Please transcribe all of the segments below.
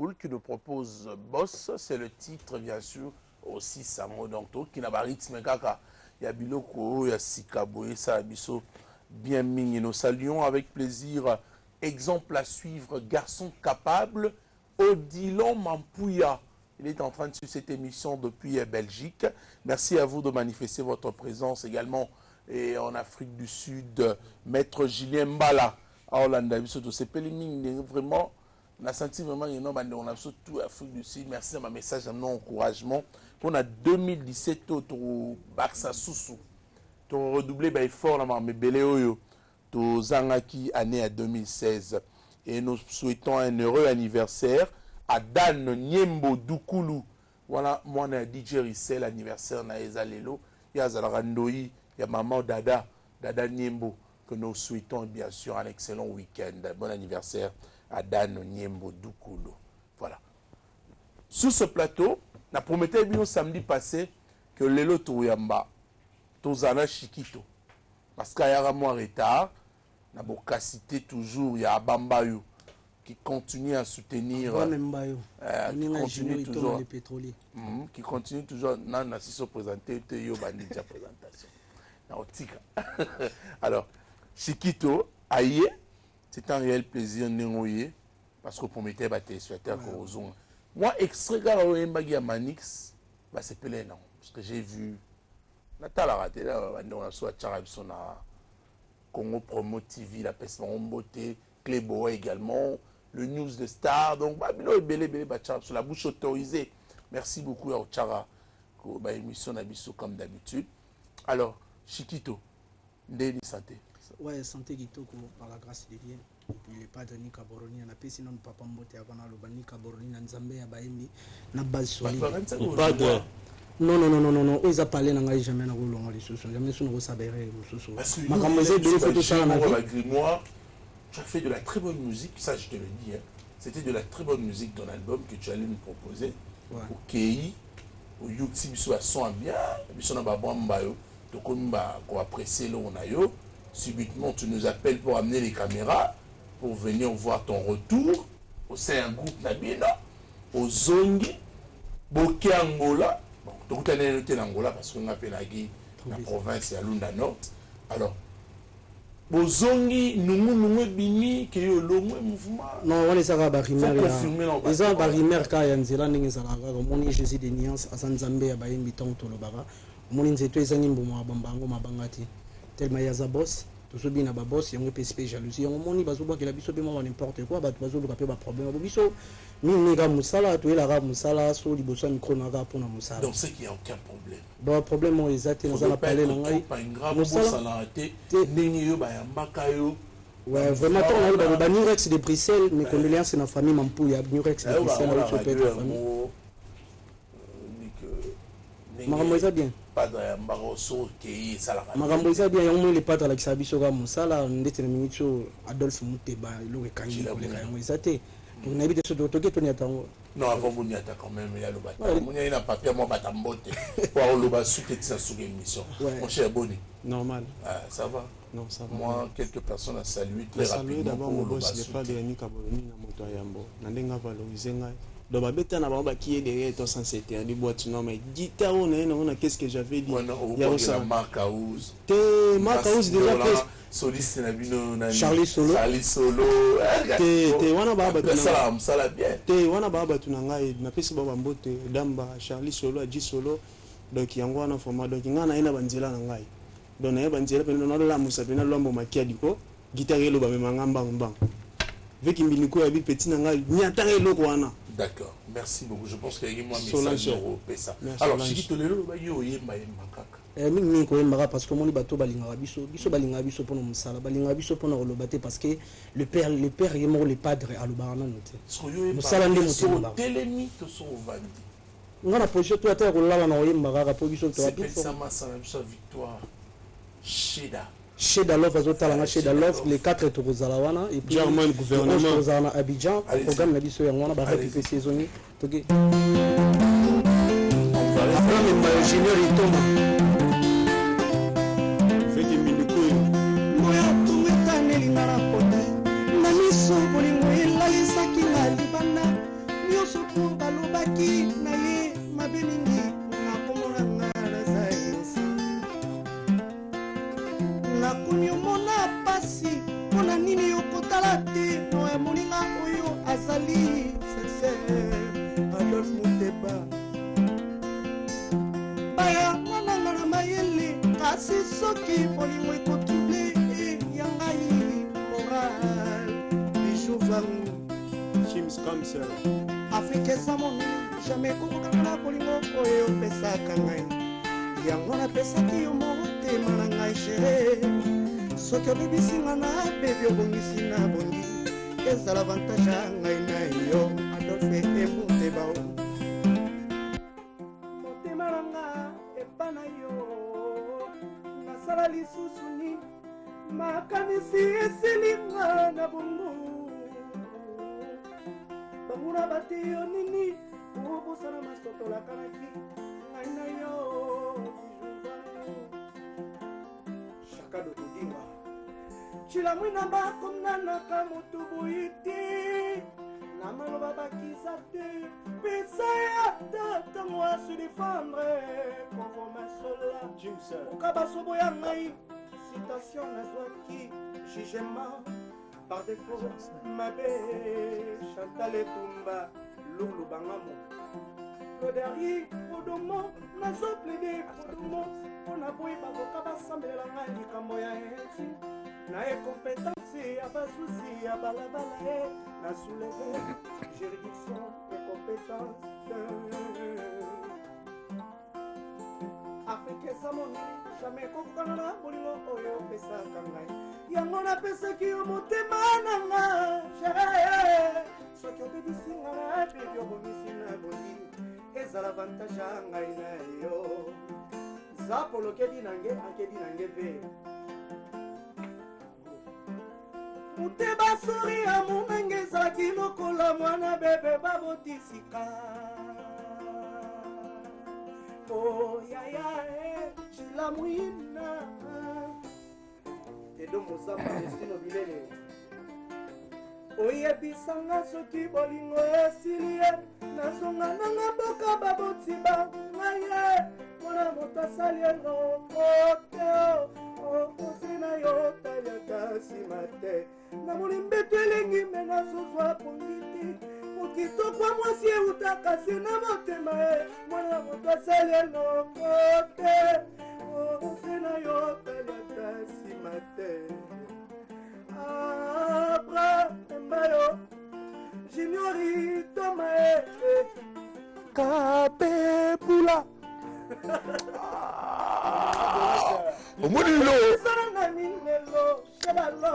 Liverpool qui nous propose Boss. C'est le titre, bien sûr, aussi Samo Danto, qui n'a pas rythme kaka. Il y a Biloko, il y a Sikabo, et ça, Abisso, bien mignon. Nous saluons avec plaisir. Exemple à suivre, garçon capable, Odilon Mampouya. Il est en train de suivre cette émission depuis Belgique. Merci à vous de manifester votre présence également et en Afrique du Sud. Maître Julien Mbala, à Hollande, c'est vraiment, on a senti vraiment on a surtout Afrique du Sud. Merci à ma message, à mon encouragement. Pour 2017, au Barça Soussou, tu as redoublé fort dans mes Béléoyo. Zangaki année à 2016 et nous souhaitons un heureux anniversaire à Dan Niembo Dukulu. Voilà, moi on a DJ Rissel anniversaire na Ezalelo, il y a Zalarandoï, il y a maman Dada Niembo que nous souhaitons bien sûr un excellent week-end. Bon anniversaire à Dan Niembo Dukulu. Voilà. Sur ce plateau, on a prometté samedi passé que Lelo Touyamba, Tozana Chiquito, parce qu'il y a un mois retard. Na cité toujours, il y a Bambayou qui continue à soutenir. Qui continue toujours. Non, si se présenter, il y a une présentation. Alors, Chiquito, aïe, c'est un réel plaisir de parce que pour mettre des téléspectateurs au moi, extrait de Manix, c'est plein, non. Parce que j'ai vu. Nathalie raté là, on a soit Charabsona. Congo Promo TV, la Peste Beauté, Clébo également, le News de Star. Donc, sur la bouche autorisée. Merci beaucoup à Ochara, pour l'émission Nabiso comme d'habitude. Alors, Chiquito, Ndeni Santé. Ouais, santé Kitoko, par la grâce de Dieu. Et puis, les padres Nika Boroni, on a sinon Papa Mbote avant le Nika Boroni, Nzambe, Abaemi, na base solide. Non, ils ont parlé dans jamais dans le sous jamais sur le saberé sous. Tu as fait de la très bonne musique, ça je te le dis. Hein. C'était de la très bonne musique dans l'album que tu allais nous proposer. Au KI, au YouTube, sur son bien, puis on a Babambayo, donc on va apprécier le Onayo. Subitement, tu nous appelles pour amener les caméras, pour venir voir ton retour. C'est un groupe Nabina, au Zongi, Boké Angola. Bon, tout est noté en Angola parce qu'on appelle la province et à Lunda Nord. Alors, Bozongi, nous bimi, qui est le mouvement. Non, on est à Barimère. Les gens Barimère, quand il y a un zélan, il y a un Jésus de Niance, à Sanzambe, à Baïm, Biton, Tolobara. Mon inzéto est un imbo, à Bambango, à Bangati. Tellement il y a un boss. Tout ce bien à Babos, il y a un PSP jalousie. Il y a un moni, bazoba, qui a biso, n'importe quoi, bazo, le capé, problème. Biso, Miniga Moussala, tu es la Moussala, sur les bossons, Mikonaga pour la Moussala. Donc c'est qu'il n'y a aucun problème. Bon, problème, on les a été dans la palais. Pas une grave Moussala, Nenio, Bayambakayo. Ouais, vraiment, on a le Nurex de Bruxelles, mes condoléances, c'est la famille Mampouya, Nurex de Bruxelles, avec la famille. Maramboisa bien. Pas de Maroso qui est salarié. Maramboisa bien, on les pattes à la Xabisoga Moussala, on était minute Adolphe Mouteba, le Kangi, les athées. On habite sur d'autres qui attend. Non, avant Mouniata quand même, il y a le bâtiment. Mounia n'a pas payé mon bâtiment. Pour avoir le bas sous sa sous-émission. Mon cher Bonnie. Normal. Ça va? Non, ça va. Moi, quelques personnes à saluer très rapidement. Saluer d'abord mon boss, le pas de Yannick Aboloni, na moto Yambo. Nandenga valoriser ngai. Donc, babeta na baba qui est derrière toi sans c'était un boîte non mais guitare on a qu'est-ce que j'avais dit. Il y a aussi Marc House. Marc House déjà soliste na bino Charlie Solo. Te wana baba tu salam sala bien. Te wana baba tu ngai na pesi baba mbote damba Charlie Solo a dit solo donc yango wana format donc ngana ina banzela na ngai. Donc na banzela pe no la musa pe na lombo makia diko guitare lo ba me mangamba mbang. Veki mbiliko ya bi petit na ngai nyatare lo wana. D'accord, merci beaucoup. Je pense qu'il y a moi message européen ça. Alors, Chiquito Lelo, yo yemba kaka. Mingi ko yemba parce que moni bato balinga biso balinga biso pona musala balinga biso pona rolobate parce que le père est mort le padre à l'obarana noté. Musala ndé mutima. Telemi to so vandi. Ngana position to ata rolala na yemba kaka po biso to api. C'est ça ma victoire. Chez Dalof, chez Dalof, les 4 tours à la Wana, et puis Germain gouvernement à Abidjan, programme la biso yang wana ba récupérer saisonnier. Toké. Ingénieur Itoma. Veki miniko. Moya tumeta nelinga na pote. Namiso bolingo ela isaki na libanda. Yo lisuku balobaki na ye mabe mingi nakomona nga naza insa nakomi omona pasi mpona nini okotala te no emoninga oyo azali sincere Adolphe Muteba bayanga nanga na mayele kasi soki bolingo ekotrouble ya ngai moral bijou vangu James Kamser Afrique eza monene jamais kokokanga na bolingo oyo opesaka ngai yango napesaki yo motema na ngai chere soki obebisinga na bebi obongisi na bongi ezala avantage ya ngai na yo Adolphe Muteba motema na nga epa na yo nasala lisusu nini makanisi esilinga na bongo bamuna bati yo nini obosana masotolakanaki ngai na yo Chaka de Odinga chilamwina bakomnanaka motu boyiti na maloba bakisa te pesa ya tatango asu défendre konformasola okabasobo ya ngai citation nazwaki jugement par défaut mabe Chantal Etumba Lulu Bangamo Lodari Podomo nazo plaide Podomo mpona boyi bakoka basambelela ngai likambo ya eti na incompétence ya basusi ya balabala ye na souleve juridiction incompétence Afrique eza monene jamais kokokana na bolingo oyo opesaka ngai yango napesaki yo motema na nga chere soki obebisinga na bebi obongisi na bondi ezala avantage ya ngai na yo zapolokedi nange ankedi nange ve moteba sori ya momenge ezalaki lokola mwana bebe babotisika oyaya chilamwina edo mozamba destino bilele oyebisanga soki bolingo esili ye nazonga nanga mboka babotiba ngai ye mpona moto asali eloko okosi na yo taliaka nsima te namoni mbeto elengi me nazozwa pongiti okitokwa mwasi eutaka si na motema ye mwana moto asali eloko te okosi na yo taliaka nsima te abra embayo juniori tomae kapepula omulilo salanga minelo shebalo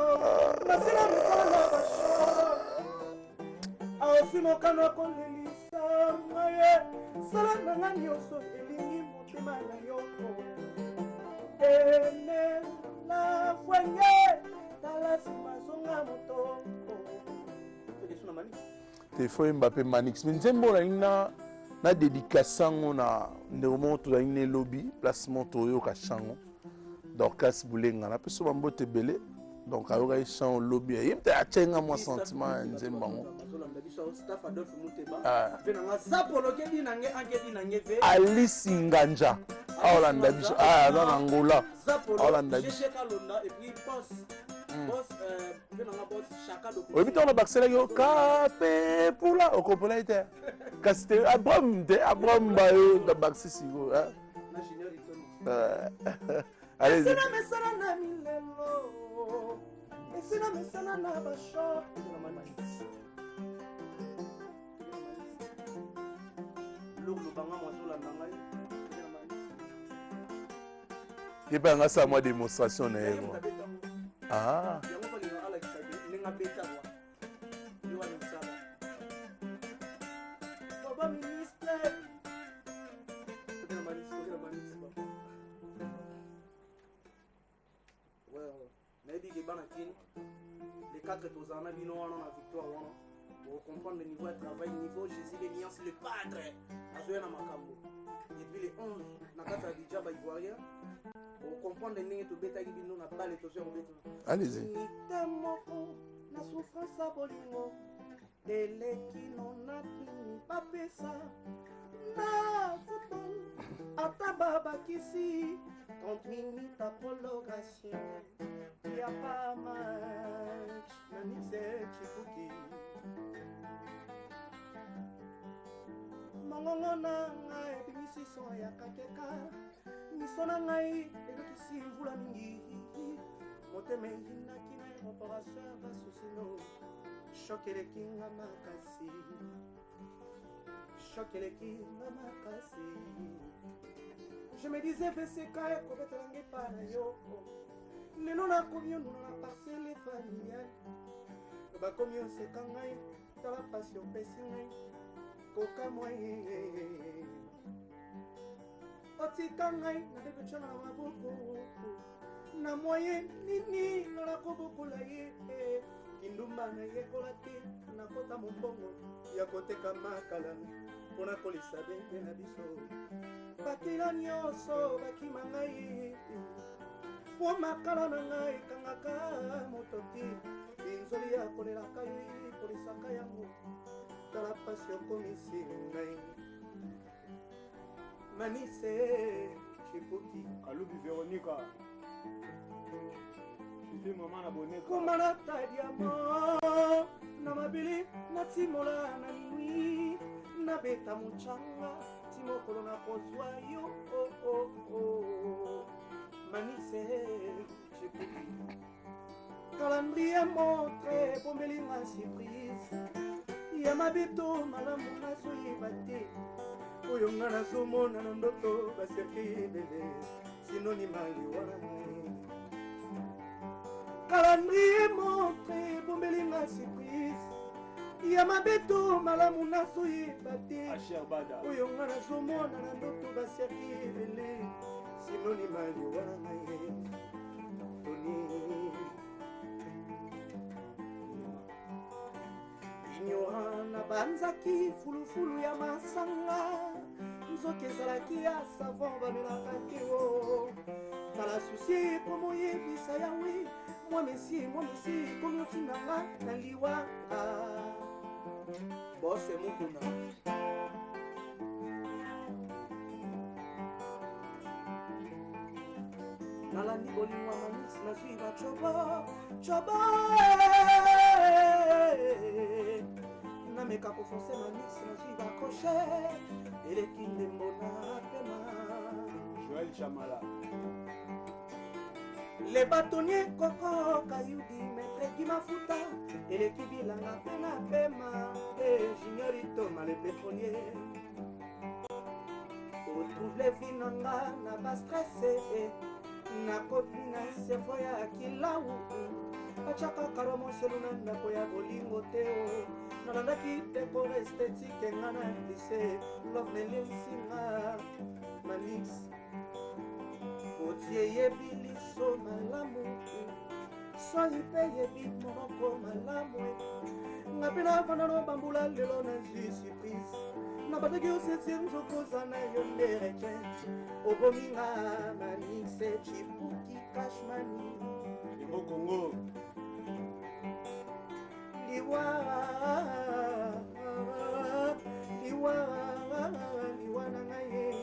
masila misala basho aosimokano kolelisa maye salanga nga nyonso elingi motema na yo ene la fwenye talasi mazonga moto telefone Mbappé Manix mais nzembo na na dédicace ngo na ndemo to na ine lobby placement to yo ka chango Dorcas Boulenga na peso bambote belé donc ayoka chango lobby yimte achenga moi sentiment nzembo ngo Alice Nganja Olanda biso dans Angola Olanda biso oui, mais on a baxé là, capé pour là, au complet. Casté, Abraham, Abraham, Bayo, de baxé si vous. Allez. Il y a pas ça moi démonstration ah. Les 4 Tozana Bino en victoire pour comprendre le niveau de travail, le niveau Jésus des Niances, le padre Azoya Makambo. Depuis les 11, Nakata Dijaba Ivoirien, pour comprendre le niveau de Beta Gibino, n'a pas les Tozia au Beta. Allez-y. La souffrance à Bolingo, eleki nona nini bapesa na football ata babakisi 30 minutes à prolongation y'a pas match na mise chifuki mongongo na ngai ebimisi son ya kakeka miso na ngai elokisi mvula mingi motema eyinaki na opération basusino shok eleki nga makasi shok eleki nga makasi je me disais veseka ekobetelange epa na yo lelo nakomi onuna na parcele familiale bakomi oseka ngai tala pasi opesi ngai koka mwaye otika ngai nabebecanga na maboko na moye nini nanakobokola ye kindumba nayekola te nakota mombongo ya koteka makala mpona kolisa benge na biso bakila nyonso bakima ngai po makala na ngai ekangaka moto te inzoli ya kolelaka ye kolisaka yango tala pasi okomisi ngai manise chipuki Kalubi Veronica mama na boneka komana tadiamo na mabili na timola na nui na beta muchanga timokolo na kozwa yo manise chipuki calendrier montre bombeli ma surprise ya mabeto malamu nazoyeba te oyo nga nazomona na ndoto baserke ebele sinonima liwana calendrier montre bombeli nga surprise ya mabeto malamu nazoyeba te oyo nga nazomona na ndoto baserke ebele sinonima liwana toni ignorant banzaki fulufulu ya masanga nzoki ezalaki ya savon bamelaka te o tala susi ekomo yebisa yawe mwa mesi komi otindanga na liwa bose mokuna nalandi bolingwa manisi nazwi bacobo nameka kofonse manisi nazwi bakoshe eleki ndembo na pema Joël Chamala le batonnier koko kayudi metreki mafuta eleki bilanga mpe na pema juniorito male pétrolier retrouve le vi nanga na bastresse nakomi na servo ya kilau acaka karomoselu na ndako ya bolingo te o nalandaki dekor estetike nga na lise lovnelensinga manix otie yebi liso malamu soi mpe yebi monoko malamu nga mpe navandano bambula lelo nazwi surprise nabataki osetie nzokoza na yo ndereke obominga manixe chipuki kashmani Congo Congo liwa na ngai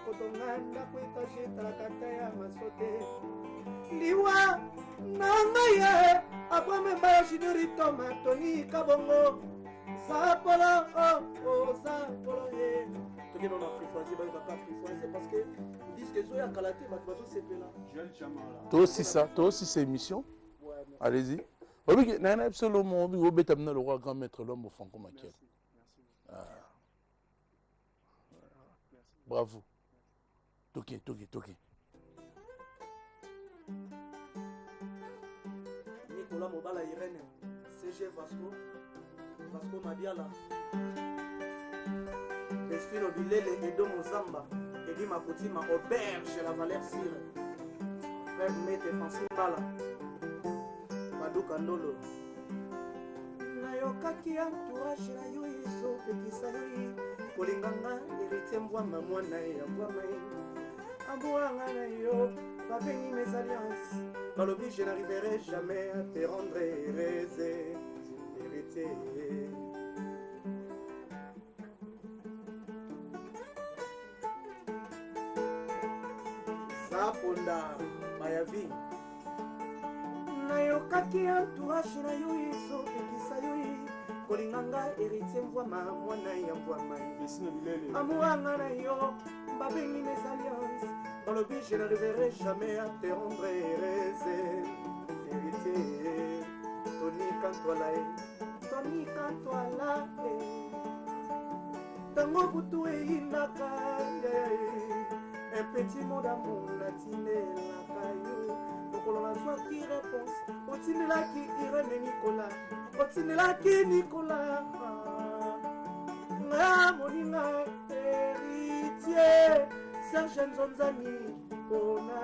kotonga ndako etage etalakata ya masote liwa na ngai akwamemba ya juniorito matoni kabongo zapolo zapolo ye tokeno na apprifoise bayokaka apprifoise parce que disque ezo ya kala te bato bazosepela toi aussi c'est émission allez-y obi nana absolument mo obi obeta mna le roi grand maître l'homme au Franco Makiel bravo toke Nicolas Mobala Irene CG Vasco Madiala Destino Bilele Edo Mozamba Edi Makotima Auberge la Valère Sire Frère Mete Francis Bala Maduka Ndolo nayokaki entourage na yo ezopekisa yo kolinganga héritier mbwama mwana ya mbwama ambwanga na yo babengi mes alliances balobi je n'arriverai jamais à te rendre heureuse héritier Aponda Mayavi nayokaki entourage na yo ezopekisa yo kolinganga héritier mvwama mwana ya mvwama amouranga na yo babengi mes alliances balobi je ne reverrai jamais à te rendre heureuse héritier Tony Cantwala tango butu eyinaka un petit mot d'amour natinelaka yo lokolo nazwaki réponse otinelaki Irene Nicolas otinelaki Nicolas nga moninga héritier Serge Nzonzani mpona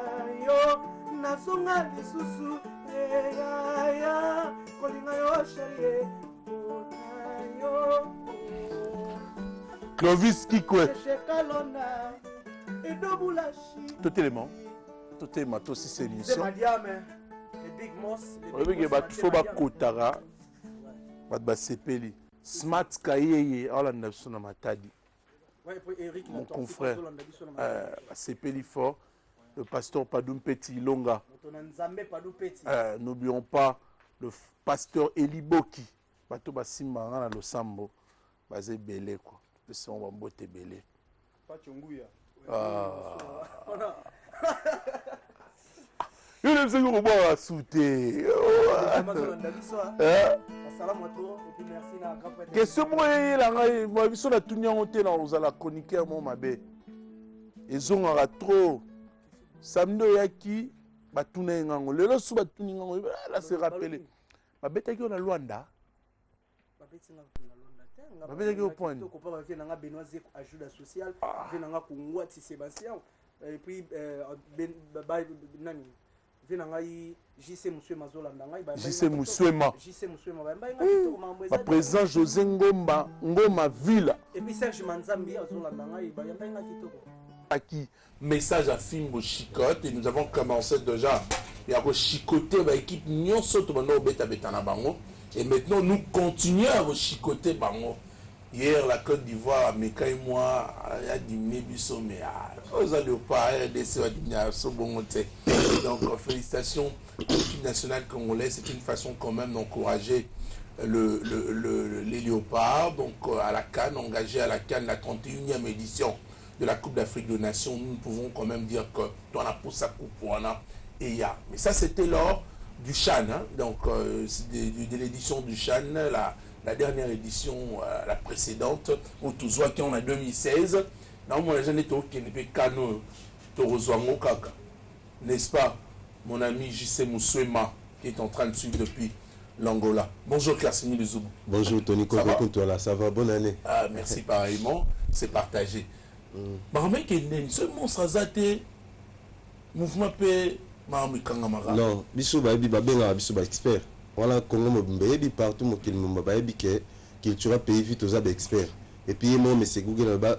yo nazonga lisusu yaya kolinga yo chérie mpona yo Clovis Kikwe Kalonda totalement aussi c'est l'émission faut bakotara basepeli smart kayeye olanda biso na matadi mon confrère basepeli fort le pasteur Padoum Petit Ilonga n'oublions pas le pasteur Eliboki bato basimbanga na losambo baze belé quoi c'est on va mbote belé il aime ce qu'on va sauter. Qu'est-ce que moi biso na tunya ngote na ozala chroniqueur mo mabe. Ezongara trop. Samedi yaki batuna ngango. Lelo su batuni ngango là se rappeler. Babeta ki na Luanda. Babeta ki au point. Ko pa ba na Benoît Zeko ajuda social, venanga ko ngwati Sébastien. Et puis nani venanga JC Muswema zolanda ngai ba JC Muswema ba président José Ngoma Ville et puis Serge Manzambi zolanda ngai ba yamba kitoko aki message à Fimbo Chicote et nous avons commencé déjà et à chicoter ba équipe nyonso to bano beta na bango et maintenant nous continuons à chicoter bango. Hier, la Côte d'Ivoire, Meka et moi, il y a diminué Bisso, mais aux Aliopas, donc félicitations à l'équipe nationale congolaise. C'est une façon quand même d'encourager les léopards. Donc à la CAN, engagé à la CAN, la 31e édition de la Coupe d'Afrique des Nations, nous pouvons quand même dire que dans la poussa coupoana et ya. Mais ça, c'était lors du Chan, hein, donc de l'édition du Chan, la dernière édition, la précédente, où tout soit qui en a 2016. Non, moi, j'en ai tout qui n'est pas cano, Torozwango Kaka. N'est-ce pas, mon ami JC Muswema, qui est en train de suivre depuis l'Angola. Bonjour, Kassini Luzoubou. Bonjour, Tony Kokotola, ça va, bonne année. Ah, merci pareillement, c'est partagé. Maramé Kenden, seulement ça zate, mouvement P, Maramé Kangamara. Non, Bissou Babi Babenga, Bissou Ba expert. Voilà, Congo Mobimbe, partout, Mokil Mbababi, culture pays vite aux experts. Et puis, moi, mais c'est Google là-bas,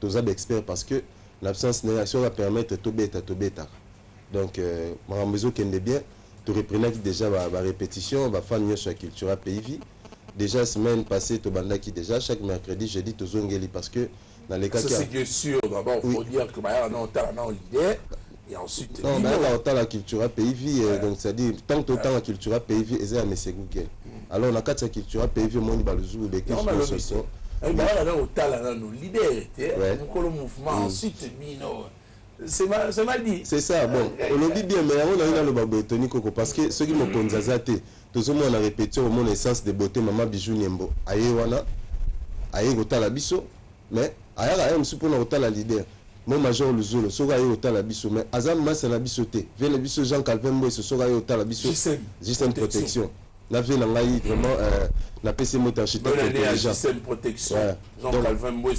aux experts parce que l'absence de réaction va permettre tout bêta. Donc, ma maison qui est bien, tu reprenais déjà la répétition, va faire mieux sur la culture pays. Déjà, semaine passée, tu banda qui déjà, chaque mercredi, j'ai dit tout zongeli parce que dans les cas. Ça, c'est bien sûr, d'abord, il faut dire que on a l'idée. Et ensuite, non, mais on a la culture pays, donc c'est-à-dire, tant que la culture pays, et à M. Google. Alors, on a quatre culture pays, on a le zoo, les cultures sociales. On a le leader, le mouvement, ensuite, c'est mal dit. C'est ça, bon, on le dit bien, mais on a eu le babetoni coco, parce que ceux qui m'ont conzazaté, tout le monde a répété au mon essence de beauté, maman bijou Niembo, aïe wana, aïe la biso, mais aïe aïe, je suis pour la leader. Mon major le zolo, soga yo ta la biso, mais azam massa la bisoté. Vient le biso Jean Calvin Boy, soga yo ta la biso. Système protection. La vie n'a vraiment la PC mot architecte intelligent. Système protection. Jean Calvin Boy.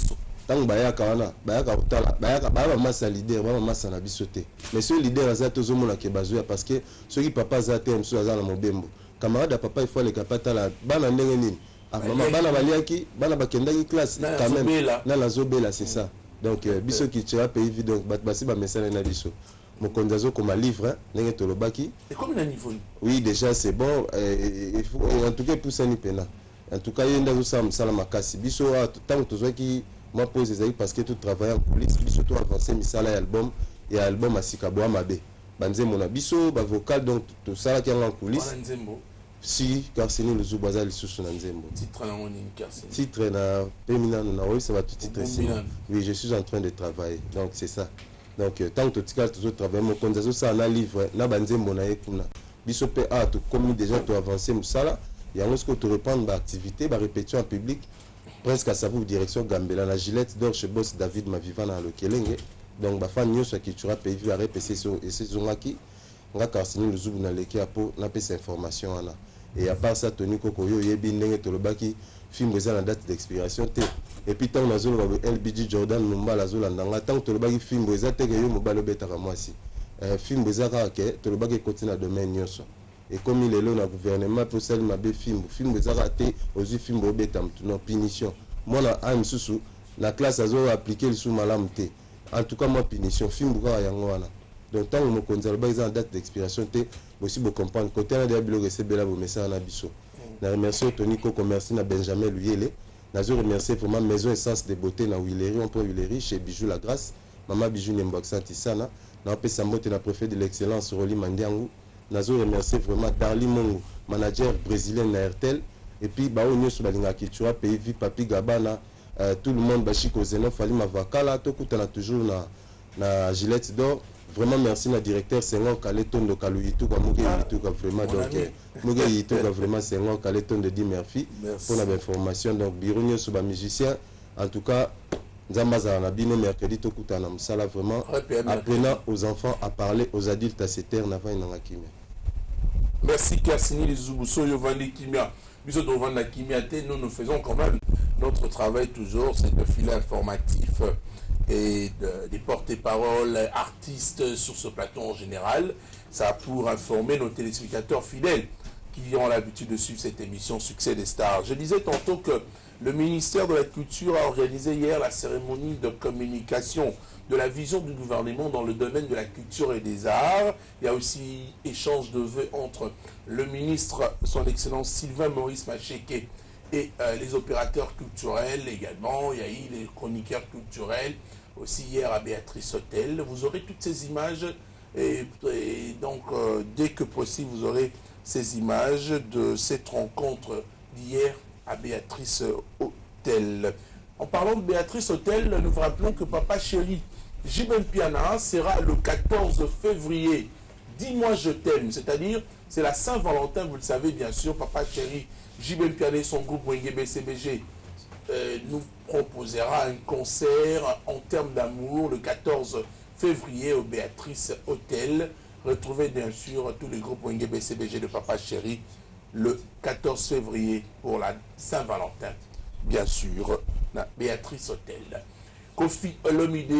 Tant bayaka wana, bayaka otala, bayaka ba massa leader, ba massa la bisoté. Mais ce leader azato zomo la kebazoya parce que ceux qui papa zate mso azana mobembo. Camarade à papa il faut les capata la bana ndenge nini. Ah maman bana baliaki, bana bakendaki classe quand même. Na la zobela c'est ça. Donc biso qui tira pays vide donc basi ba message na biso mokonzazo comme livre ndenge tolobaki et comme un niveau oui déjà c'est bon il faut en tout cas pour ça ni pena en tout cas yenda zo sala makasi biso tant que tozaki moi pose ezali parce que tout travailler en coulisses biso tout avancer misala album et album à Sikaboa Mabe. Banzembo na biso, ba vocal donc tout ça qui est en coulisses. Si Karsini le Zubaza le sous na Nzembo. Titre na moni Karsini. Titre na Pemina na oui ça va tout titre ici. Oui, je suis en train de travailler. Donc c'est ça. Donc tant que tu as travaillé mon compte ça na livre na Banzembo na ekuna. Biso pe a tout comme déjà tu avancer musala. Il y a ce que tu reprendre l'activité, ba répétition en public presque à sa direction Gambela la Gillette d'or chez boss David Maviva na le Kelenge. Donc ba fan news qui tu as payé à répéter sur et ces zongaki nga Karsini le Zubu na leki apo na pesa information ana. Et à part ça Tony Kokoyo yebi ndenge tolobaki film eza na date d'expiration te. Et puis tant na zolo ba LBG Jordan Mumba la zola ndanga tant tolobaki film eza te ke yo mobalo betaka mwasi. Film eza ka ke tolobaki continue na domaine nyonso. Et comme il est là, le gouvernement peut saluer ma film des ratés aux film obetam non punition. Moi là un sous la classe a zo appliqué le sous malamté. En tout cas moi punition film bouga yangwana. Donc tant on conserve ils en date d'expiration té aussi vous comprendre côté na diablo recebela bo message na biso. Na remercier Tony Koko merci na Benjamin Luyele. Na zo remercier vraiment maison essence de beauté na Willery on peut Willery chez Bijou la Grâce. Maman Bijou Nemboxan Tisana. Na pe sambote na préfet de l'excellence Roli Mandiangu. Nazo remercier vraiment Darli Mongo, manager brésilien na RTL, et puis bao nyoso balinga kichwa pays vi papi Gabana, tout le monde bachiko zeno fali mavakala to kutana toujours na Gillette d'or. Vraiment merci na directeur Senghor Kaleton de Kaluyitu ka muge yitu ka vraiment donc muge yitu ka vraiment Senghor Kaleton de Di Murphy pour la information donc biro nyoso ba musicien en tout cas Nzambaza na bino mercredi to kutana musala vraiment apprenant aux enfants à parler aux adultes à se taire na vaina ngakime. Merci Karsini Lizubuso Yovandi Kimia. Biso Dovanda Kimia te nous faisons quand même notre travail toujours c'est de filet informatif et des porte-paroles artistes sur ce plateau en général. Ça pour informer nos téléspectateurs fidèles qui ont l'habitude de suivre cette émission Succès des Stars. Je disais tantôt que le ministère de la Culture a organisé hier la cérémonie de communication de la vision du gouvernement dans le domaine de la culture et des arts. Il y a aussi échange de vœux entre le ministre, son Excellence Sylvain Maurice Macheke, et les opérateurs culturels également. Il y a eu les chroniqueurs culturels, aussi hier à Béatrice Hôtel. Vous aurez toutes ces images et donc dès que possible, vous aurez ces images de cette rencontre d'hier à Béatrice Hôtel. En parlant de Béatrice Hôtel, nous vous rappelons que Papa Chéri Jibem Piana sera le 14 février. Dis-moi je t'aime, c'est-à-dire c'est la Saint-Valentin, vous le savez bien sûr. Papa Chéri Jibem Piana et son groupe Wenge BCBG nous proposera un concert en termes d'amour le 14 février au Béatrice Hôtel. Retrouvez bien sûr tous les groupes Wenge BCBG de Papa Chéri le 14 février pour la Saint-Valentin, bien sûr, la Béatrice Hôtel. Kofi Olomide,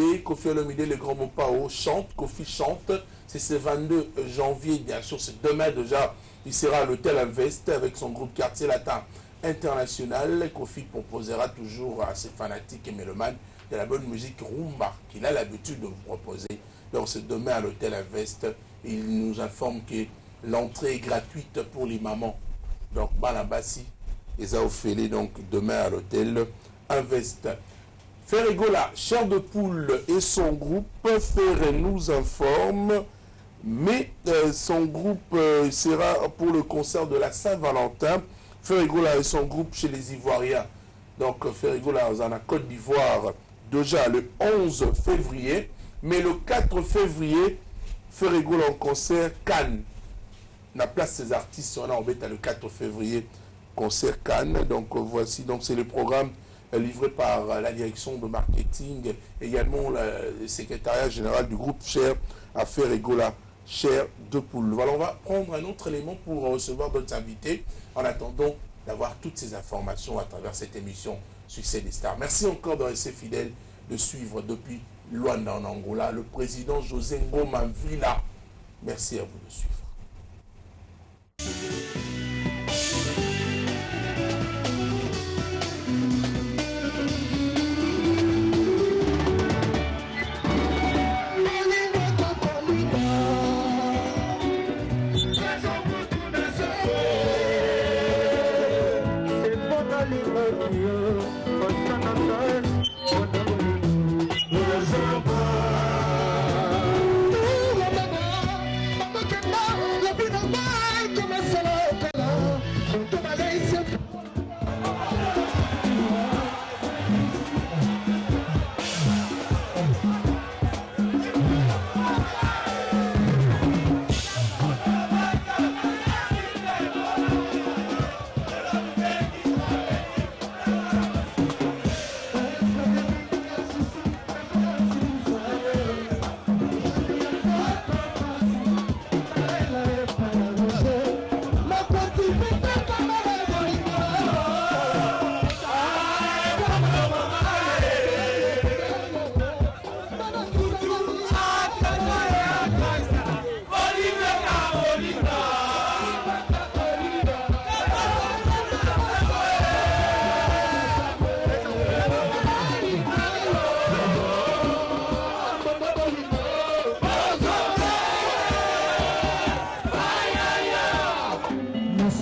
le grand Mopao chante, Kofi chante, c'est ce 22 janvier, bien sûr, c'est demain déjà, il sera à l'Hôtel Invest avec son groupe Quartier Latin International. Kofi proposera toujours à ses fanatiques et mélomanes de la bonne musique rumba qu'il a l'habitude de vous proposer. Donc c'est demain à l'Hôtel Invest, il nous informe que l'entrée est gratuite pour les mamans. Donc, Balabassi, et Zaofélé, donc demain à l'Hôtel Invest. Ferregola, Chair de Poule et son groupe, Ferre nous informe, mais son groupe sera pour le concert de la Saint-Valentin. Ferregola et son groupe chez les Ivoiriens. Donc, Ferregola en a Côte d'Ivoire, déjà le 11 février, mais le 4 février, Ferregola en concert Cannes. La place ces artistes, on a embêté le 4 février, concert Cannes. Donc voici, donc c'est le programme livré par la direction de marketing, également le secrétariat général du groupe Cher à Ferregola, Chair de Poule. Voilà, on va prendre un autre élément pour recevoir d'autres invités en attendant d'avoir toutes ces informations à travers cette émission Succès des Stars. Merci encore de rester fidèle, de suivre depuis Luanda en Angola le président José Ngoma Mvila. Merci à vous de suivre.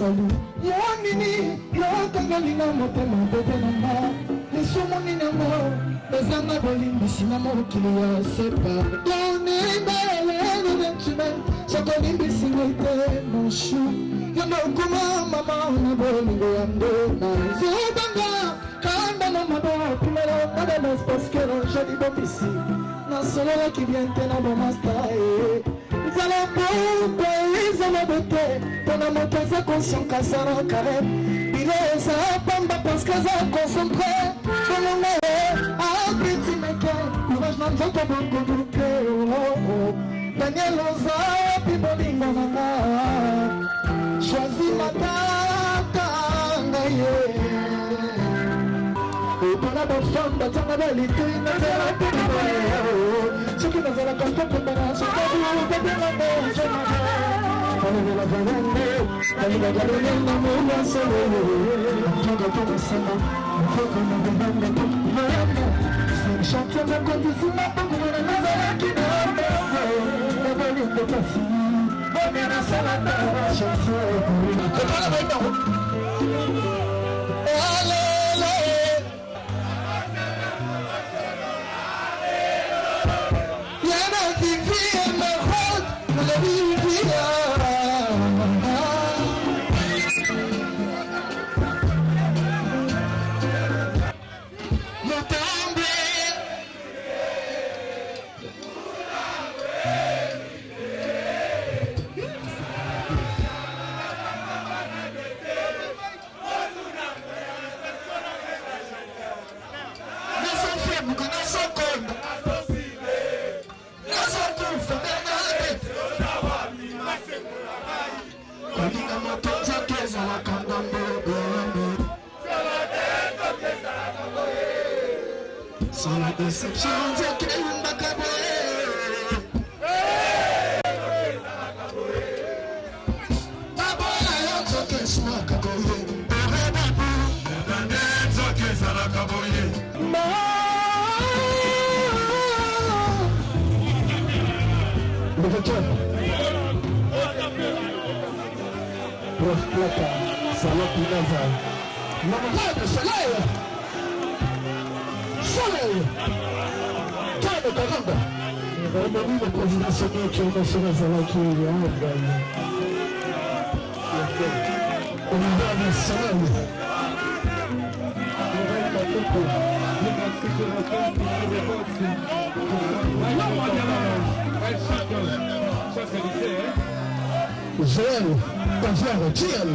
salut Yonini, yokangalinga motema bebe nanga Lesomo ninamo, ezanga bolimbisi na mokili ya sepa Doni balele ventume, sokolimbisi ngete mon chou Yondo kuma mama na bolingo ya ndona Zobanga, kanda na mado, primero nada parce que non joli bopisi Na solo qui vient na bomasta Zala pompe, zala beauté Pona moto za conscient kasara kare Bileza pamba parce que za concentré Pona moe, a petit meke Courage nan zoto bongo duke Daniel Oza, pibolingo nana Choisi matata ngaye Pona bofam, batanga balitu Nazala pina Soki nazala kasta pembana Sokabu, pembana me Pone la vanande Kali bagalone na mula solo Toga toga sama Toga na bebanda Varanda Chantier na kondisima Pokuna nazala kinamba Nabali mpopasi Bome na salata Chantier Kepala baita Alele Yana vivia ma route La vivia Sans la déception, dire qu'il est un bacaboué. Plata, salon Pinaza. Maman, soleil! Soleil! Calme, caramba! On a vu le président Seigneur qui est national Zala qui est en gagne. On a vu le soleil. Joël, ta frère, Tiel.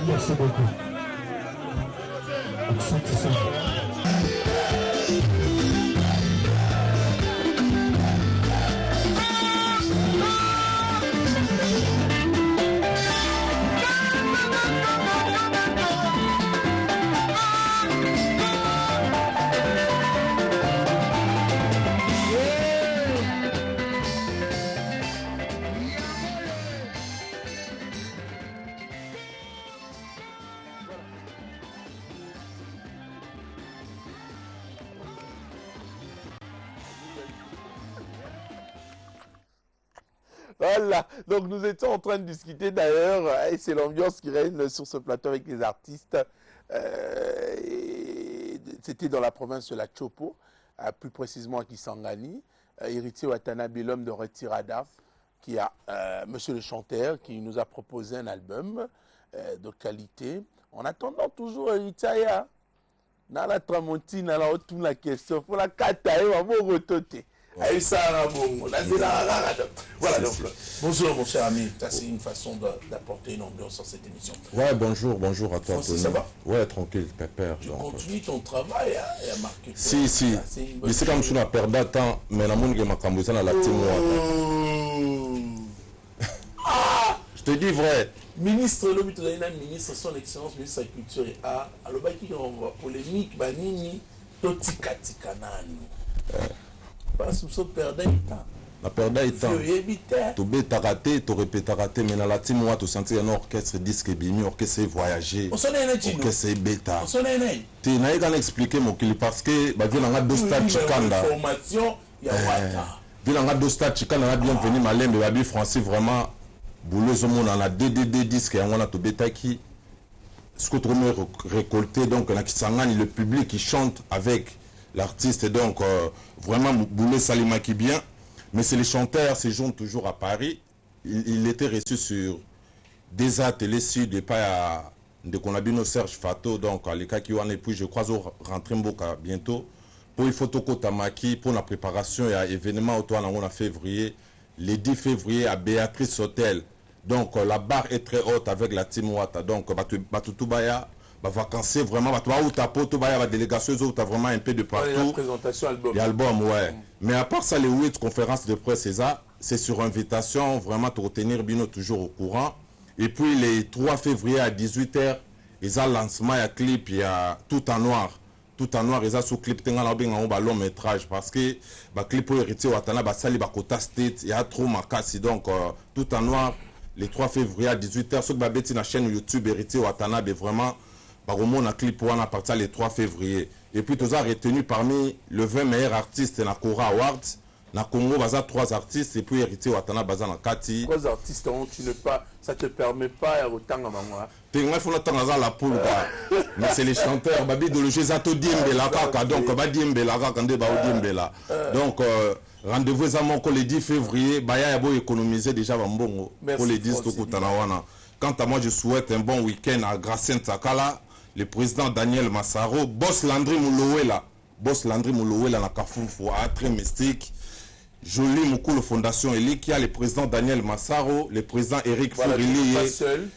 Merci beaucoup. Voilà, donc nous étions en train de discuter d'ailleurs, et c'est l'ambiance qui règne sur ce plateau avec les artistes. C'était dans la province de la Chopo, plus précisément à Kisangani. Héritier Watanabe, l'homme de Retirada, qui a, monsieur le chanteur, qui nous a proposé un album de qualité. En attendant toujours Héritier, dans la Tramontine, dans la haute la question, pour la cataille, on va retoter. Voilà, donc, bonjour mon cher ami, ça c'est une façon d'apporter une ambiance à cette émission. Ouais, bonjour à toi. Francis, ça va? Ouais, tranquille, pépère. Tu continues ton travail à marquer. Si, mais c'est comme si on a perdu de temps, mais la monde qui m'a cambousé dans la team. Je te dis vrai. Ministre, le ministre, son excellence, ministre de la culture et art, alors qui envoie polémique, banini, totika tika nani. Parce que ça perdait le temps. La perda étant. Tu bêta raté, tu répéta raté, mais dans la team, moi, tu sentis un orchestre disque bimi, orchestre voyager. Orchestre bêta. Tu n'as pas expliqué mon qu'il parce que, bah, vu l'anga deux stades chikanda. Vu l'anga deux stades chikanda, bienvenue, malin, mais babi français vraiment, boulot, on a la DDD disque, et on a tout bêta qui, ce que tu as récolté, donc, le public qui chante avec l'artiste, donc, vraiment, boulot Salima qui bien. Mais c'est les chanteurs séjournent toujours à Paris. Il était reçu sur des ateliers sud et pas à de Konabino Serge Fato, donc à l'écart qui et puis je crois au rentrer Mboka bientôt. Pour une photo Kotamaki, pour la préparation et à l'événement au toit en février, le 10 février à Béatrice Hotel. Donc la barre est très haute avec la team Wata. Donc Batutubaya, vacances vraiment, la délégation, tu as vraiment un peu de partout. La présentation album. L'album, ouais. Mais à part ça, les 8 conférences de presse, c'est sur invitation, vraiment, te retenir Bino toujours au courant. Et puis, les 3 février à 18h, ils ont lancement, il y a clip, il y a tout en noir. Tout en noir, ils ont sous clip, ils ont un long métrage. Parce que, le clip pour hériter, il y a trop makasi. Donc, tout en noir, les 3 février à 18h, ceux qui ont la chaîne YouTube hérité Watanabe, vraiment, on a clip pour à partir le 3 février. Et puis, tu as retenu parmi le 20 meilleurs artistes na Kora Awards. Na Congo, il y a 3 artistes. Et puis, hérité Watana Bazan Kati. 3 artistes, ça ne te permet pas autant à maman. Il faut attendre la poule. Mais c'est les chanteurs. Babi de le Zato Diembe la kaka. Donc, Badiembe la kaka. Donc, rendez-vous à mon le 10 février. Baya Yabo économiser déjà Bambongo. Pour les 10 Tokutanawana. Quant à moi, je souhaite un bon week-end à Gracien Takala. Le président Daniel Massaro, Boss Landry Moulowela na Kafoufou, très mystique. Jolie Moukoulo Fondation Eli, a le président Daniel Massaro, le président Eric Fourili. Pas seul.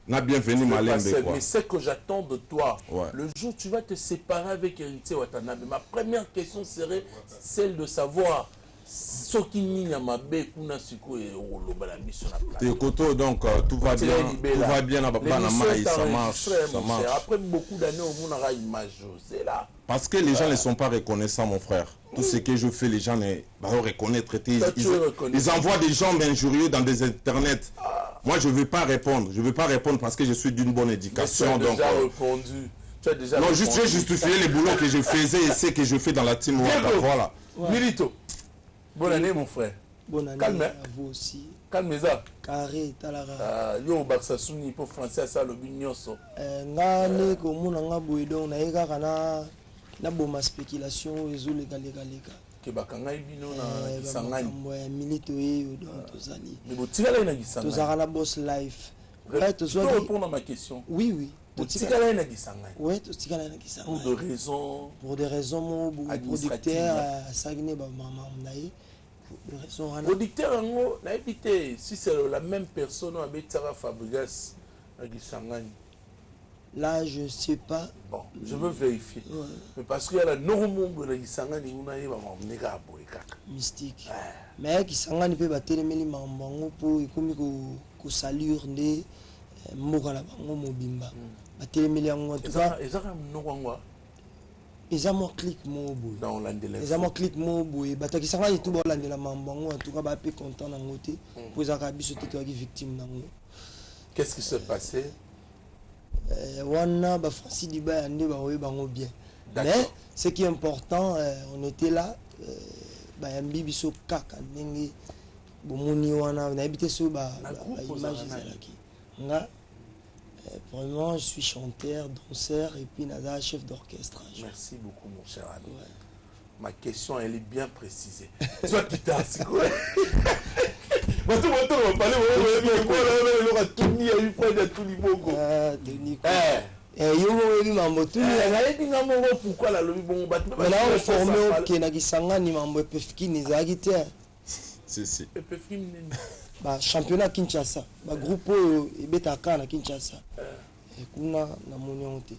Na bienvenue Malembe. Mais c'est que j'attends de toi. Ouais. Le jour où tu vas te séparer avec Héritier Watanabe, ma première question serait celle de savoir. Donc tout va bien ça marche. Après beaucoup d'années on a une image, c'est là. Parce que les gens ne sont pas reconnaissants, mon frère. Tout ce que je fais, les gens ne reconnaître. Ils envoient des gens injurieux dans des internets. Moi, je ne vais pas répondre. Je ne vais pas répondre parce que je suis d'une bonne éducation. Mais tu as déjà répondu. Tu as déjà répondu. Juste justifier les boulots que je faisais et ce que je fais dans la team. Voilà. Milito. Bonne année, mon frère. Bonne année calme, à vous aussi. Calme ça. Carré, talara. Yo, Barça Souni pour français, ça le bignonso. Ngane, comme on a bouillon, na ega kana na boma spéculation, ezo lega. Que bakanga ibino na Kisangani. Milito et donc tozali. Mais vous tirez na Kisangani. Tozara la boss life. Ouais, tu peux répondre à ma question. Oui. Vous tirez na Kisangani. Ouais, tu tirez na Kisangani. Pour des raisons. Mon producteur à Saguenay, maman naï. Producteur n'a évité si c'est la même personne avec Tara Fabregas à Kisangani. Là, je ne sais pas. Bon, je veux vérifier. Ouais. Mais parce qu'il y a la norme de Kisangani, on a eu un mystique. Mais Kisangani peut battre les mêmes pour que salure de Mogala Mobimba. Battre les mêmes en tout cas. Ils ont clic mon bout. Ils ont clic mon bout. Bataki sanga tout bon l'année la mambango en tout cas ba peu content dans côté pour ça ka biso tete qui victime nango. Qu'est-ce qui s'est passé? Wana ba Francis Diba ande ba oye bango bien. Mais ce qui est important on était là ba yambi biso kaka ndenge bomoni wana na habité sur ba image ezalaki. Nga vraiment, je suis chanteur, danseur et puis Nada, chef d'orchestre. Merci beaucoup, mon cher ami. Ouais. Ma question, elle est bien précisée. Soit qui t'a c'est quoi? Pourquoi la lobby bon battu? Mais là, on formé au Kenakisangani, mambo Pefkin, Zagite. Si. Ba championnat Kinshasa ba groupe ebetaka na Kinshasa kuna na monionte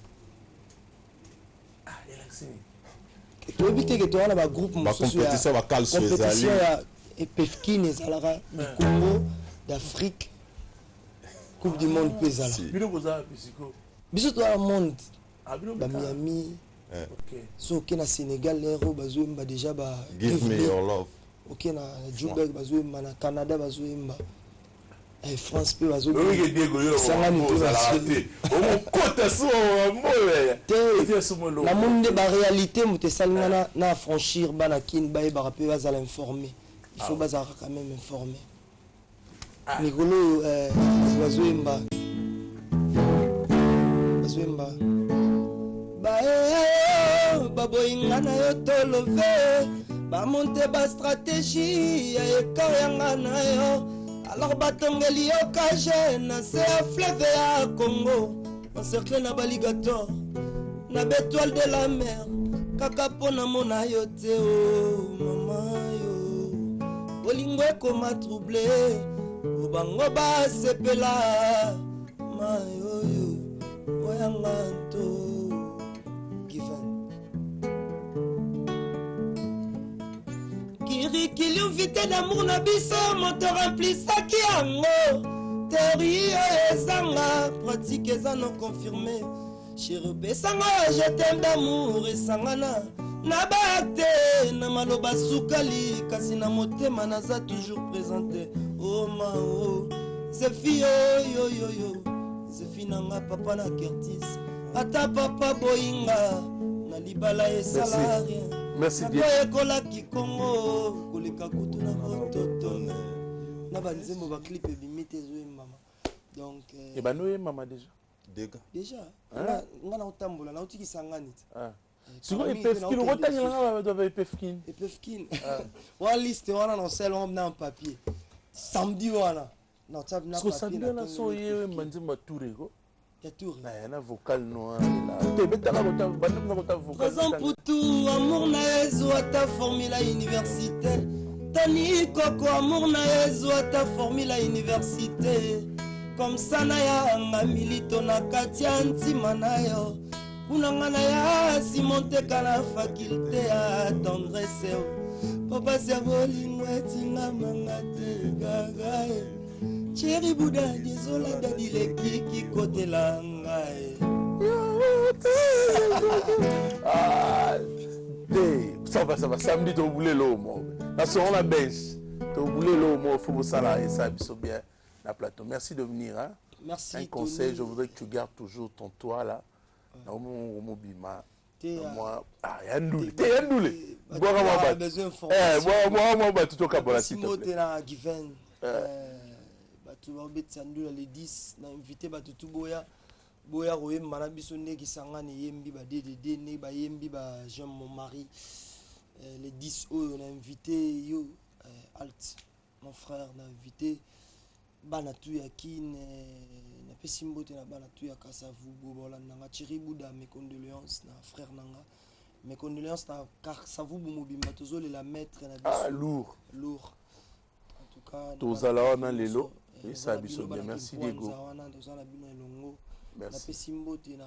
tobiteke towana ba groupe mosusu ya compétition ya Pefkin ezalaka du Congo d'Afrique Coupe du Monde pezala biso to monde ba Miami so ke na Sénégal lero bazoemba déjà ba Give Me Your Love ok na Joburg bazoyemba na Canada bazoyemba France pe bazo la monde ba réalité mote salingana na franchir bana kin ba ba pe bazala informé il faut bazala quand même informé Nicolo bazoyemba ba boyingana yo tolove ba monte ba stratégie ya ekayanga na yo. Alors batongeli yo kaje na se fleuve ya Congo encerclé na baligator na bétoile de la mer kaka pona mona yo te o mama yo bolingo ekoma troublé obango basepela mayo yo oyanga nto Qu'il invite d'amour na biso moteur remplisaki yango théorie ezanga pratique eza non confirmé chéri besanga je t'aime d'amour esangana na bakte na maloba sukali kasi na motema naza toujours présenté oh ma oh Zefi yo yo yo Zefi nanga papa na Curtis ata papa boyinga na libala esala rien. Merci Dieu. Donc et ben nous maman déjà. Déjà. On a autambola, na utiki sangani. Ah. Siko epefkin rotanyanga ba epefkin. Epefkin. Wa liste wana na sel on na papier. Samedi wana. Na tab na papier. Samedi na so yewe manzima tourego. Na vocal noir présent pour tout amour na yezu ata formula université tani koko amour na yezu ata formula université comme ça na ya nga milito na kati ya ntima na yo kunanga na ya simonte na faculté ya tendresse papa se bolingo etinga mangate gaga Chéri Bouddha, désolé dadi le kiki côté langae. Ça va, samedi tu voulais l'homme. La soirée la bench. Tu voulais l'homme, il faut vous saluer ça bien la plateau. Merci de venir hein. Merci. Un conseil, je voudrais que tu gardes toujours ton toit là. Au mobima. Moi, yandoulé. T'es yandoulé. Moi tu toques à bola s'il te plaît. Tu vas bête sandula les 10 na invité batu tout boya roye manabiso ne ki sangani yembi ba DDD ne ba yembi ba Jean mon mari les 10 on a invité yo alt mon frère na invité bana tu ya kin na pesimbote na bana tu ya kasavu bobola nanga Thierry Bouddha mes condoléances na frère nanga mes condoléances na kasavu bomobimba tozole la maître na biso lourd en tout cas tozala na lelo. Oui, ça bien. Merci Diego. Merci. Na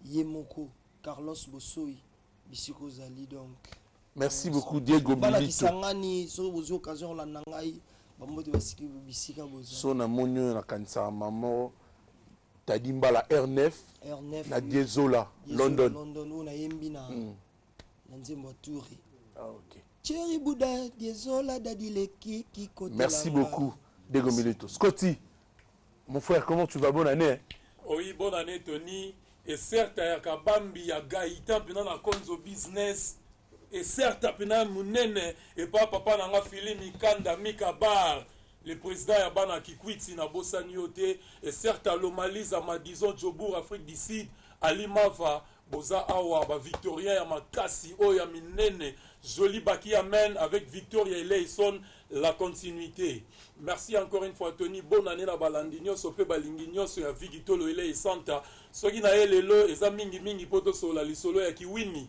Yemoko, Carlos Bossoi, Bisiko Zali donc. Merci beaucoup Diego Milito. Sangani so bozo occasion la nangai bamote basiki bisika bozo. So na monyo na kanisa mamo tadimba la R9 na Diezola London. London na yembi na nzembo touri. Ah OK. Thierry Bouddha Diezola dadile ki côté. Merci beaucoup. Diego Milito. Scotty, mon frère, comment tu vas? Bonne année hein? Oui, bonne année Tony. Et certes, il y a Kabambi, il y a Gaïta, puis dans la Konzo business. Et certes, il y a Mounene, et papa n'a pas filé Mikanda, Mikabar, le président Yabana Kikwiti, na Bossaniote. Et certes, à l'Omalis, à Madison, Djobour, Afrique du Sud, à Limava, Boza Awa, Victoria, Yamakasi, Oya Minene, Joli Baki Amen, avec Victoria et Leison, la continuité. Merci encore une fois Tony, bonne année na balandinyo sope balinginyo so ya vigitolo ele santa soki na elelo eza mingi mingi poto sola lisolo ya kiwini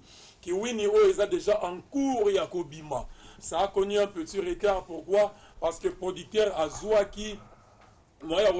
o eza déjà en cours ya kobima. Ça a connu un petit retard, pourquoi? Parce que producteur Azouaki moi ya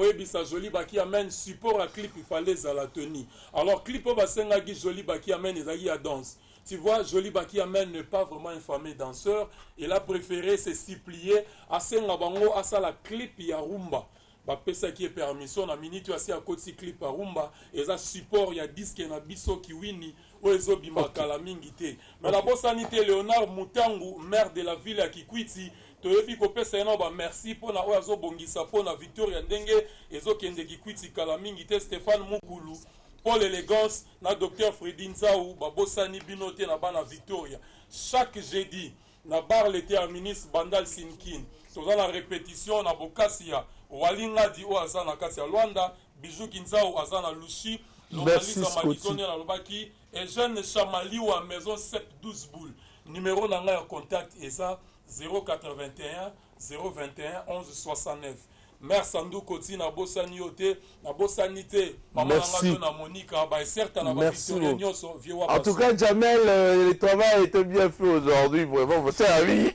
Joli Baki amène support à clip il fallait à la tenue. Alors clip basenga gi Joli Baki amène ezaki ya danse. Tu vois, Joli Baki Amen n'est pas vraiment un fameux danseur. Il a préféré se supplier à Sengabango, à ça la clip ya rumba. Bah, ça qui est permission, na minute assez à côté clip à rumba. Et ça support, il y a disque na biso qui wini oezo bimakala mingi te mais la bosani te Léonard Mutangu maire de la ville ya Kikwiti toyebi kopesa ena ba merci pona oyo azobongisa pona Victoria ndenge ezokende Kikwiti kala mingi te Stéphane Mukulu Paul Élégance na Dr Fredin Nzau babosani bino te na bana Victoria chaque jeudi na bar l'été à ministre Bandal Sinkin toza la répétition na Bokasia Walinga di o azana kati ya Luanda Bijou Kinzao azana Lushi Lomalisa Madizone na Lobaki et jeune Chamali ou à maison 712 boules numéro na nga contact eza 081 021 11 69 Mère Sandou Koti na bosani yote na bosani te maman nga na Monica ba certes na ba Victoria Nyoso vieux wa. En tout cas Jamel le travail était bien fait aujourd'hui vraiment vous savez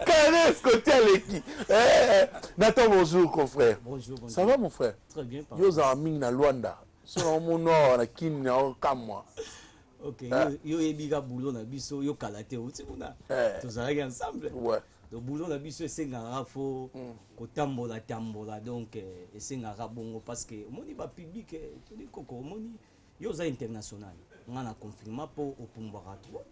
Calais ce côté l'équipe. Nathan bonjour confrère. Bonjour. Ça va mon frère? Très bien. Yo za ming na Luanda. Sur mon nord na kin na kamwa. OK, yo ebiga boulot na biso yo kalate outi kuna. Tozalaki ensemble. Ouais. Le boulot na biso esengaka fo kotambola tambola donc esengaka bongo parce que omoni ba public toli koko omoni yo za international. Ngana confirma po opumbaka trop.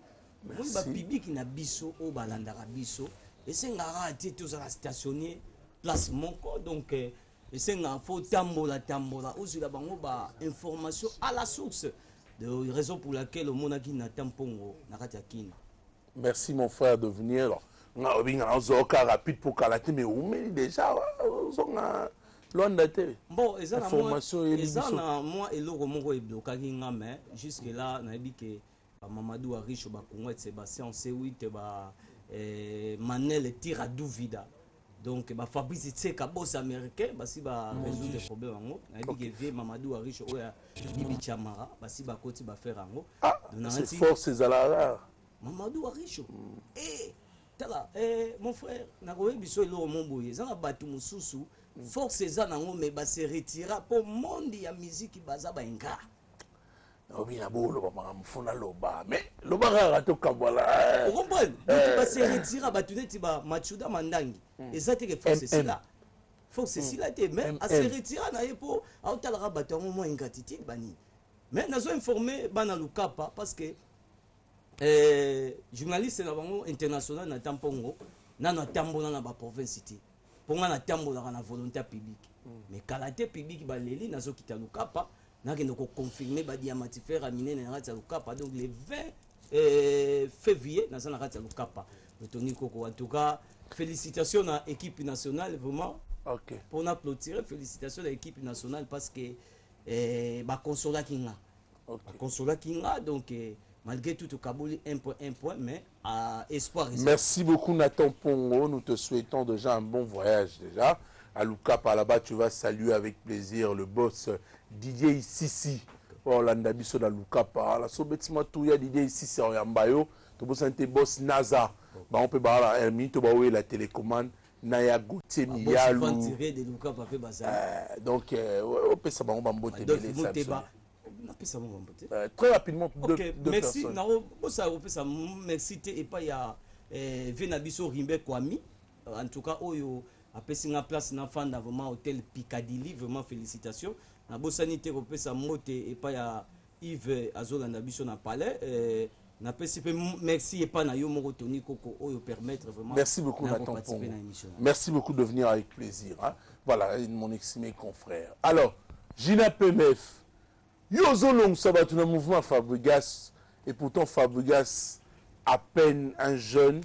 Omoni ba public na biso o balandaka biso esengaka ti tozala stationner place moko donc esengaka fo tambola ozula bango ba information à la source de raison pour laquelle omonaki na tampongo na kati ya kina. Merci mon frère de venir. Nga obinga ozoka rapide pour kalate mais oumeli déjà zonga Luanda te. Bon, ezana moi eloko moko eblokaki nga mais jusque là nayebi ke Mamadou Aricho ba Congo Sébastien C8 ba Manel tira Duvida. Donc ba Fabrice Tseka boss américain basi ba résoudre des problèmes ngo nayebi ke vie Mamadou Aricho oya Bibi Chamara basi ba koti ba faire ngo. C'est fort ces alara. Mamadou Aricho. Tala, mon frère, nakoye biso elo momboye, zanga batu mususu, force eza nango me ba se retira pour monde ya musique baza ba enga. Obi na bolo ba mfuna loba, mais loba ka to kabala. Vous comprenez? Donc ba se retira batu neti ba Machuda Mandangi. Ezate ke force c'est là. Force c'est là te mais a se retira na yepo, a otala batu mo enga titi bani. Mais nazo informer bana lukapa parce que journaliste na bango international na tampongo na tambola na ba province cité ponga na tambola na volonté publique mais kalate publique ba leli nazo kita lukapa na kendo ko confirmer ba diamatifère amine na rata lukapa donc le 20 février na sana rata lukapa Tony Koko en tout cas félicitations à équipe nationale vraiment OK pour applaudir félicitations à l'équipe nationale parce que ba consola kinga OK consola kinga donc malgré tout au Kabouli un point mais à espoir. Merci beaucoup Nathan Pongo, nous te souhaitons déjà un bon voyage déjà. À Lukapa là-bas tu vas saluer avec plaisir le boss Didier Isisi. Oh landa biso na Lukapa la sobetima tout ya Didier Isisi en Yambayo, to bosante boss NASA. Ba on peut ba la Hermine to ba la télécommande Naya Gauthier Miyalu. Donc on peut ça ba on ba mbote belé ça. Très rapidement, okay, merci. Merci. Et pas il y a Venabiso Rimbe Kwami. En tout cas, Oyo a passé une place dans le vraiment hôtel Piccadilly. Vraiment félicitations. Na Bossanité Opesa Mote et pas il y a Yves Azolanda Biso na palais. Na PCP merci et pas na Yomoro Tony Koko Oyo permettre vraiment. Merci beaucoup Nathan Pongo. Merci beaucoup de venir avec plaisir. Hein? Voilà, mon estimé confrère. Alors, Gina PMF. Yozolong Sabat un mouvement Fabregas et pourtant Fabregas à peine un jeune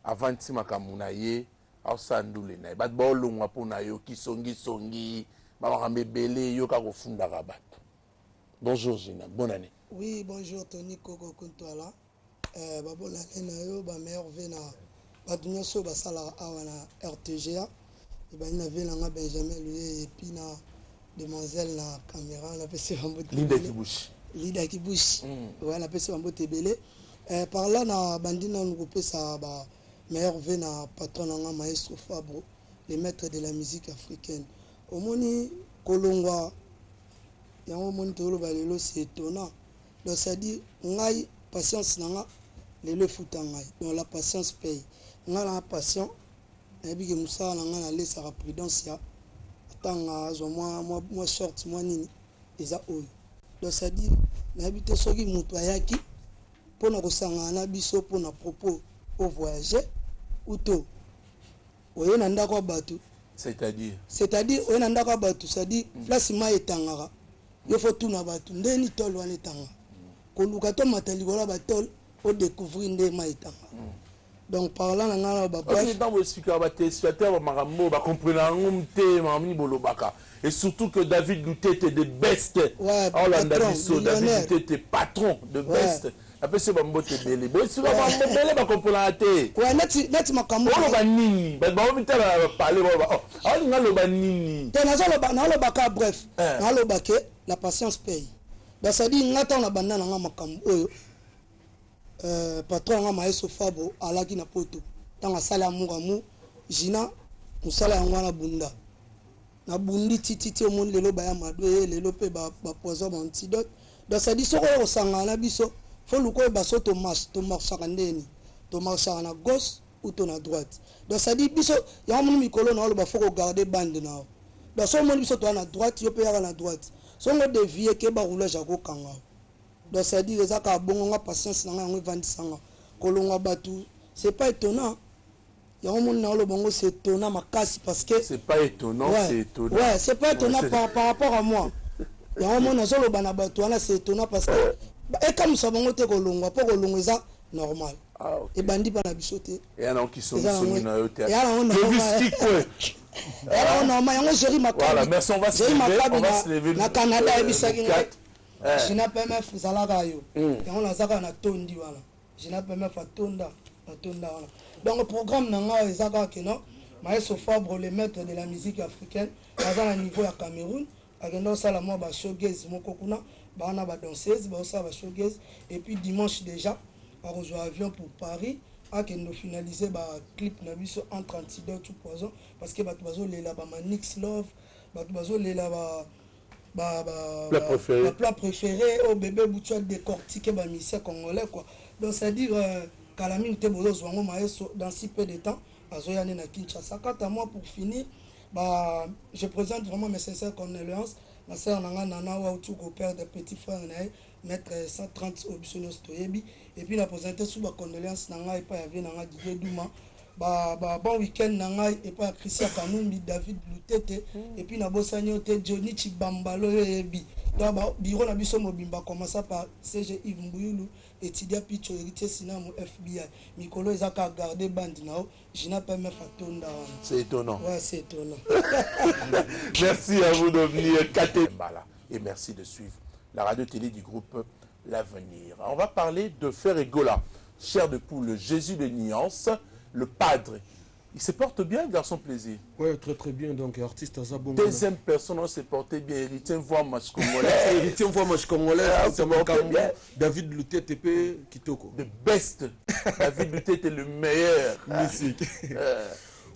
avant Timakamunaye au Sandoulé. Bat bolong aponayo ki songi barambe belé yo ka kofunda rabat. Bonjour Gina, bonne année. Oui, bonjour Tony Koko Kuntoala. Bonne année na yo ba meilleur vena batunyo so basala awana RTGA et ba ina vena nga Benjamin lui et puis na demoiselle la caméra la PC Linda Kibushi ouais la PC Bambo Tebele par là na bandina nous couper ça ba meilleur venu na patron nga maestro Fabro les maîtres de la musique africaine omoni kolongwa ya omoni tolo ba lelo c'est étonnant donc ça dit ngai patience nanga lelo futa ngai donc la patience paye nga la patience et puis que musa nga na laisser la prudence ya tanga zo moi short moi nini eza oyo donc ça dit nayebi te soki moto ayaki mpona kosangana na biso mpona propos au voyager ou to oye na ndako ya bato c'est-à-dire oye na ndako ya bato c'est-à-dire place ma etangaka yo fo tuna bato ndeni tol wana etanga koluka to mata likolo ya batol odécouvrir nde ma etanga donc parlant na ngana ba bref dans vos speakers ba téléspectateurs marambo ba comprendre ngomte mamni bolobaka et surtout que David Louté était de best Orlando Bisso David Louté était patron de best après c'est ba mbote belé bo si ba belé ba comprendre té ouais neti makambo ba nini ba vite la parler ba oh ngalo ba nini te na lo baka bref na lo baké la patience paye ba ça dit ngata na banda na makambo oyo patron nga Maestro Fabo alaki na poto tanga sala mungamu jina musala yango na bunda na bundi tititi omoni lelo baya madwe lelo pe ba poison antidote donc ça dit soko ko sangana biso fo luko ba so to marche ndeni to marche na gauche ou to na droite donc ça dit biso ya moni mikolo na lo ba fo ko garder bande na donc so moni biso to na droite yo pe ya na droite so ngo dévier ke ba roulage ko kanga donc ça dit ça ka bongo nga patience na nga vandisanga kolonga batu c'est pas étonnant ya mon na lo bongo c'est étonnant makasi parce que c'est pas étonnant c'est étonnant ouais c'est pas étonnant par rapport à moi ya mon na zolo bana batu wana c'est étonnant parce que et comme ça bongo te kolonga po kolonga ça normal et bandi bana bisoté et alors qui sont na yote et alors on a yango géri makabi voilà merci on va se lever na Canada et bisaki je n'ai pas même fusalaga yo et on a zaka na tondi wala je n'ai pas même fatonda wala donc le programme nanga ezaka que non Maestro Fabre le maître de la musique africaine dans un niveau à Cameroun agenda sala moi ba showgaze moko kuna ba na ba danseuse ba ça ba showgaze et puis dimanche déjà on rejoint avion pour Paris a que nous finaliser ba clip na biso entre antidote ou poison parce que ba bazo lela ba Manix Love ba bazo lela plat préféré au bébé bouchon décortiqué ba missia congolais quoi donc c'est à dire Kalamine te bozo zwango Maestro dans si peu de temps azoyane na Kinshasa quant à moi pour finir je présente vraiment mes sincères condoléances ma sœur nanga nana wa utuko père de petit frère na maître 130 Obisonos Toyebi et puis la présenter sous ba condoléances nanga et pas y avait nanga Didier Douma bon week-end nanga et pas Christian Kanumbi David Lutete et puis na bosanyo te Johnny Chibambalo yebi donc bureau na biso mobimba commença par CG Yves Mbuyulu étudiant Picho héritier Sinamo FBI Mikolo ezaka garder bande nao je n'ai pas même fatonda c'est étonnant ouais c'est étonnant merci à vous de venir Katembala et merci de suivre la radio télé du groupe L'Avenir. On va parler de Ferregola, chair de poule, Jésus de Nuance, le padre. Il se porte bien, garçon plaisir. Oui, très très bien. Donc, artiste à Zabon. Deuxième personne, on s'est porté bien. Héritier voix match congolais. Héritier voix match congolais. David Louté TP Kitoko. The best. David Louté était le meilleur. Musique.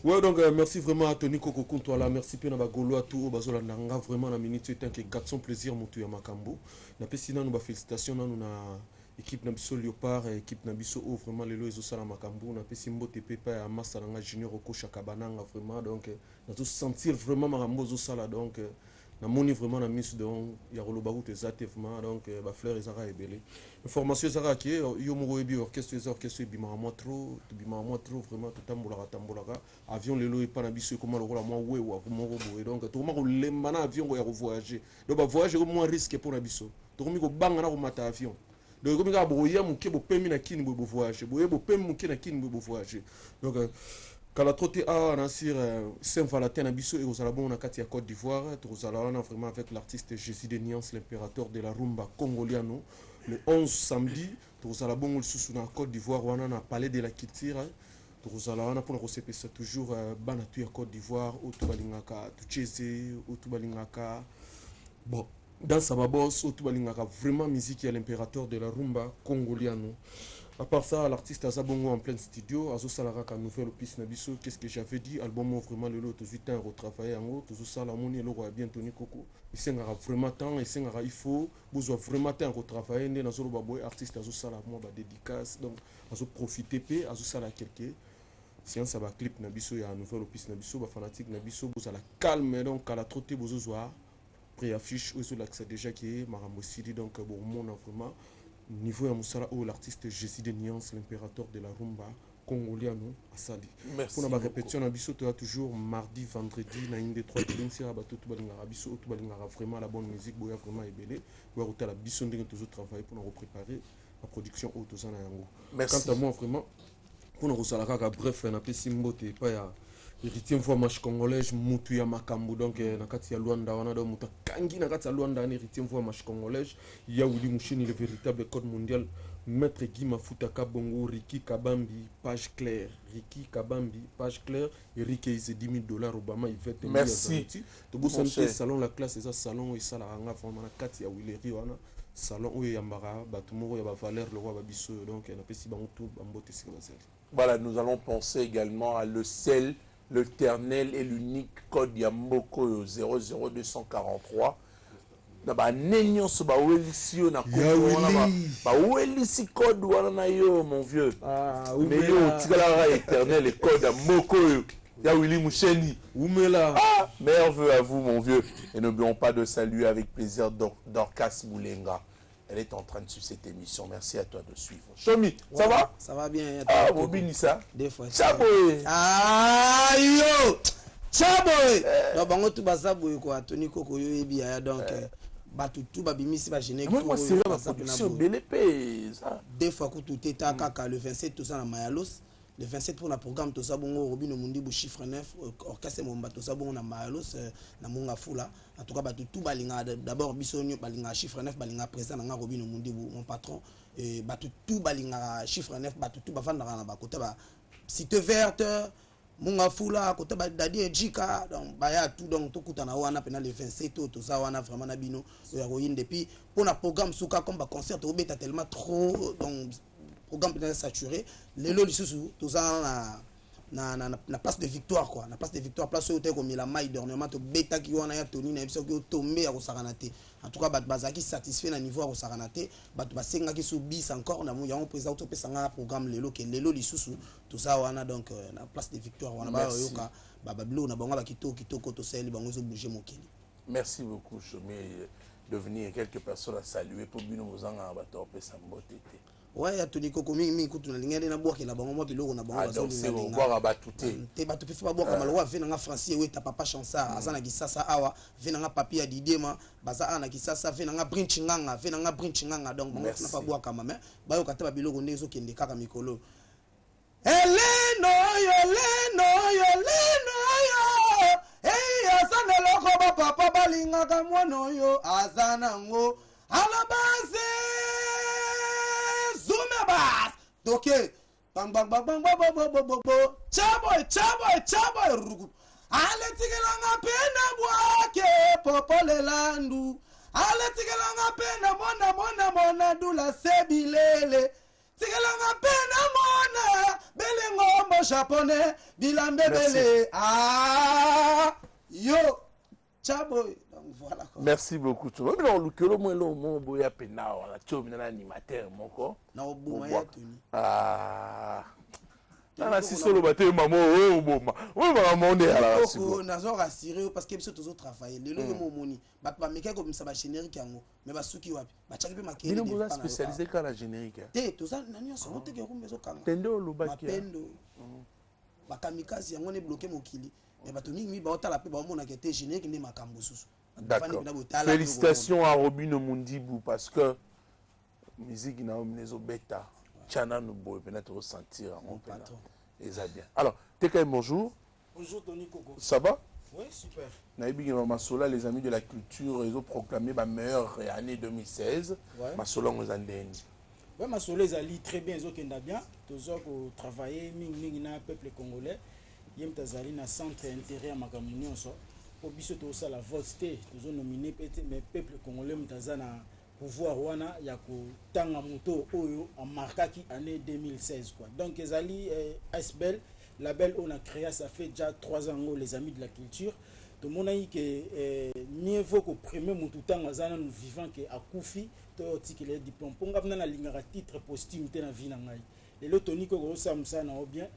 Ouais, donc merci vraiment à Tony Koko Kuntoala, merci bien à Bagolo à tout, Bazola Nanga, vraiment la minute, c'est un garçon plaisir, mon tuya Makambo. Na pesina nous félicitations, nous na équipe Nabiso Léopard, équipe Nabiso O, vraiment les lois au Makambo, na pesimbo TP pa à Massa Nanga Junior Oko Chakabananga, vraiment, donc, na tout sentir vraiment Marambo Zosala, donc, na moni vraiment na miss donc ya Rolobaou exactement donc ba fleur ezara ebelé information ezara qui yo mo ebi orchestre bima moi trop vraiment tout tambolaka avion lelo e pa na biso comment le rola moi we wa mo robo donc tout mo lemba na avion ya voyager donc ba voyager moins risque pour na biso to komi ko banga na ko mata avion donc komi ka boya mu ke bo pemi na kini bo voyager boye bo pemi mu ke na kini bo voyager donc Kala troté à Nassir Saint-Valentin Abisso et aux Alabons à Katia Côte d'Ivoire, aux Alabons vraiment avec l'artiste Jésus de Nuance, l'impérateur de la rumba congoliano. Le 11 samedi, aux Alabons sous la Côte d'Ivoire, on a un palais de la Kitira. Aux Alabons pour nous c'est toujours Banatu à Côte d'Ivoire, Otubalingaka, Tuchese, Otubalingaka. Bon, dans Sababos, Otubalingaka, vraiment musique à l'impérateur de la rumba congoliano. À part ça, l'artiste Azabongo en plein studio, Azo Salaraka nouvelle piste Nabiso, qu'est-ce que j'avais dit, album vraiment le lot, tout de retravailler en haut, tout ça, la monnaie, le roi bien Tony Koko. Il s'en a vraiment temps, il faut, vous avez vraiment temps retravailler, dans le baboy, artiste Azo Salar, moi, dédicace, donc, Azo profiter, Azo Salar quelqu'un. Si on s'en va clip Nabiso, il y a une nouvelle piste Nabiso, fanatique Nabiso, vous avez la calme, donc, à la trottée, vous avez préaffiche aux l'accès déjà qui est Marambo Sidi donc bon mon vraiment niveau à Moussala où l'artiste Jessie de Nuance l'impérateur de la rumba congolais nous à Sadi. Merci. Pour la répétition à Bisso toujours mardi vendredi na une des trois films c'est abato tout balinga Bisso tout balinga vraiment la bonne musique boya vraiment ébélé boya la Bisso ndenge toujours travailler pour nous préparer la production au tout ça na yango. Merci. Quant à moi vraiment pour nous salaka bref na pesi mbote pas ya héritier fois match congolais mutu ya makambo donc nakati ya Luanda wana do muta kangi nakati ya Luanda na héritier fois match congolais ya Willy Mouchini le véritable code mondial maître Guy Mafuta Kabongo Ricky Kabambi page claire Ricky Kabambi page claire Eric Ise $10,000 Obama Yvette merci to bo santé salon la classe ça salon et ça la ranga vraiment nakati ya Willy wana salon où yambara batumoro ya ba valeur le roi babiso donc na pesi bango tout bambote sikazeli. Voilà, nous allons penser également à le seul, l'éternel et l'unique code Yamboko 00243. Naba nenyo so ba welisi yo na code welisi code wana na yo mon vieux. Mais yo tikala éternel et code Yamboko ya Willy Moucheni. Oumela. Ah, meilleurs vœux à vous mon vieux et n'oublions pas de saluer avec plaisir Dorcas Moulenga. Elle est en train de suivre cette émission. Merci à toi de suivre. Chomi, ça va? Ça va bien. Ah, Bobini, ça? Des fois. Chaboy! Ah, yo! Chaboy! Donc, bango tout basa boy quoi. Tony Koko yo ebia donc batutu babimisi ba géné. Moi, c'est la production BLP, ça. Des fois que tout est à kaka le 27 tout ça na Mayalos. Le 27 pour le programme tout ça bongo Robino Mundi bu chiffre 9 orchestre Momba tout ça bongo na Mayalos na Monga Fula en tout cas batutu balinga d'abord bisonyo balinga chiffre 9 balinga président na Robino Mundi bu mon patron et batutu balinga chiffre 9 batutu bafanda na ba côté ba site verte Monga Fula côté ba Dadi Jika donc baya tout donc tout kutana wana pena le 27 tout ça wana vraiment na bino ya royin depuis pour le programme souka comme ba concert au beta tellement trop donc programme peut être saturé les lots sous tout ça na place de victoire quoi na place de victoire place où tu comme la maille dernièrement to beta qui wana ya Tony na biso qui tombé à Saranate en tout cas bat bazaki satisfait na niveau à Saranate bat basenga qui sous bis encore na ya on président to pesanga programme les lots sous tout ça wana donc na place de victoire wana ba yoka bablo na bango ba kitoko to sel bango zo bouger mokili. Merci beaucoup Chomi de venir quelques personnes à saluer pour bino mozanga ba to pesa mbote. Ouais Tony Koko mi kutu na lingende na boka na bango mo biloko na bango bazo linga boka batuté te batu pe boka malwa ve na Français we ta papa chansa azana kisasa awa ve na papi ya Didema baza ana kisasa ve na brinchinganga ve na brinchinganga donc bango na pa boka mama bayo kata biloko ndezo kende kaka mikolo Eleno yo hey azana loko ba papa balinga ka mwono yo azana ngo alabase Zumabas, ok. Bang bang bang bang bang bang bang bang bang. Chaboy rugu. Ale tigelanga pena boake popole landu. Ale tigelanga pena mona dula sebilele. Tigelanga pena mona belengombo japonais bilambe bele. Ah yo chaboy. Voilà quoi. Merci beaucoup. Tu vois, le moins long, boya pena, la chom na animateur moko. Na obuma Tony. Ah. Na si solo baté maman oh boma. Oui maman on est à la rassure. Na zo rassurer parce que biso tozo travailler. Lelo yo momoni. Ba meka ko misa ba générique yango. Mais ba suki wapi. Ba chaki pe makeli. Bino boza spécialisé ka la générique. Te toza nani so oteke ko mezo kanga. Tendo lo baki. Mapendo. Ba kamikaze yango ne bloquer mokili. Mais bato mingi ba otala pe ba mona ke te générique ne makambo susu. D'accord. Félicitations à Robino Mundibou parce que musique na omnezo beta. Chana nous boy peut-être ressentir mon patron. Et ça bien. Alors, Teka bonjour. Bonjour Tony Koko. Ça va? Oui, super. Naïbi Masola, les amis de la culture, ils ont proclamé ma meilleure année 2016. Ouais. Masola nous a dit. Oui, Masola ils allaient très bien, ils ont bien. Tous ont travaillé, ming na peuple congolais. Yem tazali na centre intérieur makamuni so. Pour biso to ça la vote tous ont nominé mais peuple congolais mtazana pouvoir wana ya ko tanga moto oyo en marquaki année 2016 quoi. Donc ezali Asbel label on a créé ça fait déjà 3 ans les amis de la culture. Tout le monde a dit que mieux vaut que premier moto tanga zana nous vivant que akufi to tikele diplôme ponga na lingara titre posthume te na vie na ngai. Et le Tony ko ça na bien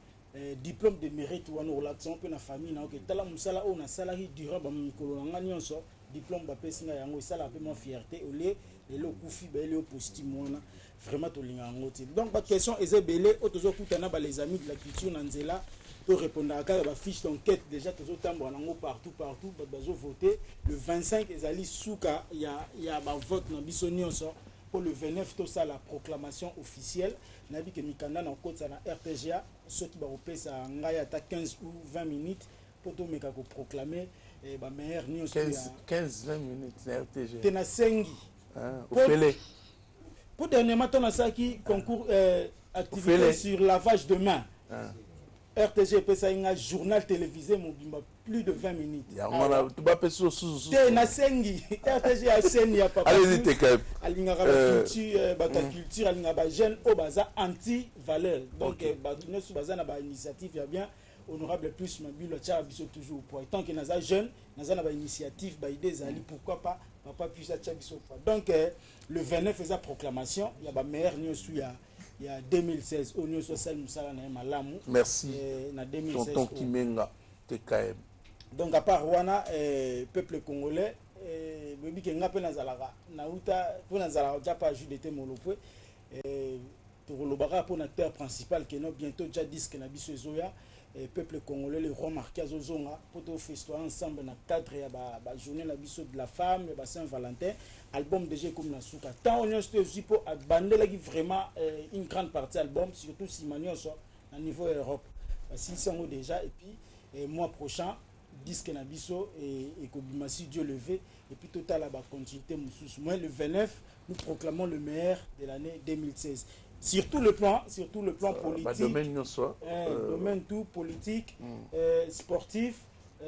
diplôme de mérite ou en relation pe na famille na que tala musala on a salari durant ba mikolo nga nyonso diplôme bapesi nga yango esala mpe mwa fierté ole lelo okufi baele yo postime wana vraiment tolinga yango te donc baquestion eza ebele oyo tozokutana les amis de la culture na nzela torépondaka kaka bafiche d'enquête déjà tozotambola nango partout bato bazovote le 25 ezali suka ya bavote na biso nyonso pour le 29 tosala proclamation officielle nayebi ke mikanda na okotisa na RTGA soki bakopesa ngai ata 15 ou 20 minutes mpo tomeka koproclame bameilleur nyonso 15-20 minutes na RTGA te nasengi ofele pour dernièrement ton asalaki concours activité sur lavage de main RTG pesa un journal télévisé mobimba plus de 20 minutes. Tu vas passer au nasengi RTG a scène ya papa. Allez-y t'es quand alingara culture bata culture alingaba jeune au baza anti valeur. Donc badune sous baza na ba initiative ya bien honorable plus mabilo tcha biso toujours pour tant que naza jeune naza na ba initiative ba idées ali pourquoi pas papa puisse tcha biso. Donc le 29 faisait proclamation il y a ba meilleur news il y a 2016 au New Social Musala na malamu. Merci. Na 2016. Tonton Kimenga TKM. Donc à part wana peuple congolais bebi ke ngape na zalaka na uta pona zalaka japa judete molopwe to lobaka pour acteur principal que non bientôt déjà disque na biso ezoya peuple congolais les rois marqués azozonga pour to festoyer ensemble na cadre ya ba journée na biso de la femme ba Saint-Valentin album déjà comme na suka tant on est aussi pour bandela qui vraiment une grande partie album surtout si manio so à niveau Europe si sont déjà et puis mois prochain disque na biso et kobimasi Dieu levé et puis total ba continuité mususu moi le 29 nous proclamons le meilleur de l'année 2016 sur tout le plan politique domaine tout politique sportif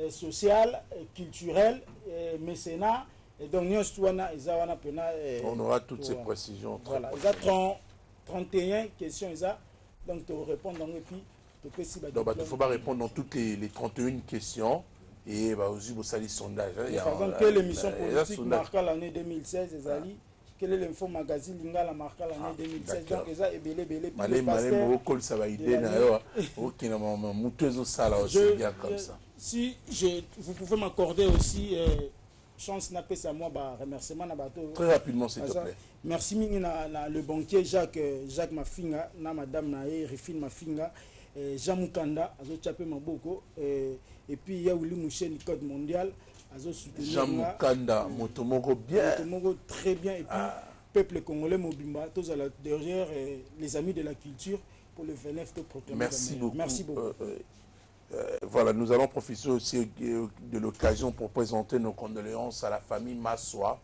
social culturel mécénat et donc on aura toutes ces précisions voilà il y a 31 questions donc tu réponds et puis donc il faut pas répondre dans toutes les 31 questions et aussi vous savez sondage par exemple quelle émission politique marqua l'année 2016 ezali quel est l'info magazine lingala marqua l'année 2016 donc eza ebele malé ça va aider na yo OK na mutezo sala aussi bien comme ça si vous pouvez m'accorder aussi chance n'a pas ça moi remerciement na bateau très rapidement s'il te plaît merci mingi na le banquier Jacques Mafinga na madame na Refine Mafinga Jean Mukanda azo chapé maboko et puis il y a Willy Mouchen code mondial azo soutenir Jean Mukanda motomoko bien motomoko très bien et puis peuple congolais mobimba tous à la derrière les amis de la culture pour le 29 de proclamer merci beaucoup voilà nous allons profiter aussi de l'occasion pour présenter nos condoléances à la famille Massoa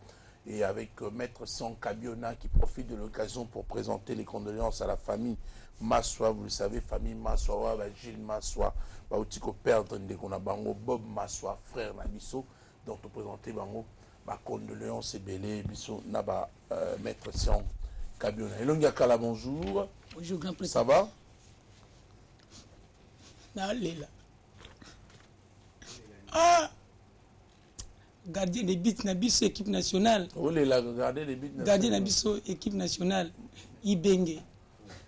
et avec Maître San Kabiona qui profite de l'occasion pour présenter les condoléances à la famille Massoa. Vous le savez, famille Massoa, Gilles Massoa, aussi perdre qu'on a bango Bob Massoa, frère Nabiso, donc nous présenter bango ma condoléances et belé biso naba Maître San Kabiona. Et l'on Kala, bonjour. Bonjour grand président. Ça va? Ah, gardien des buts Nabiso équipe nationale. Oh là, gardien des buts. Gardien Nabiso équipe nationale. Ibenge.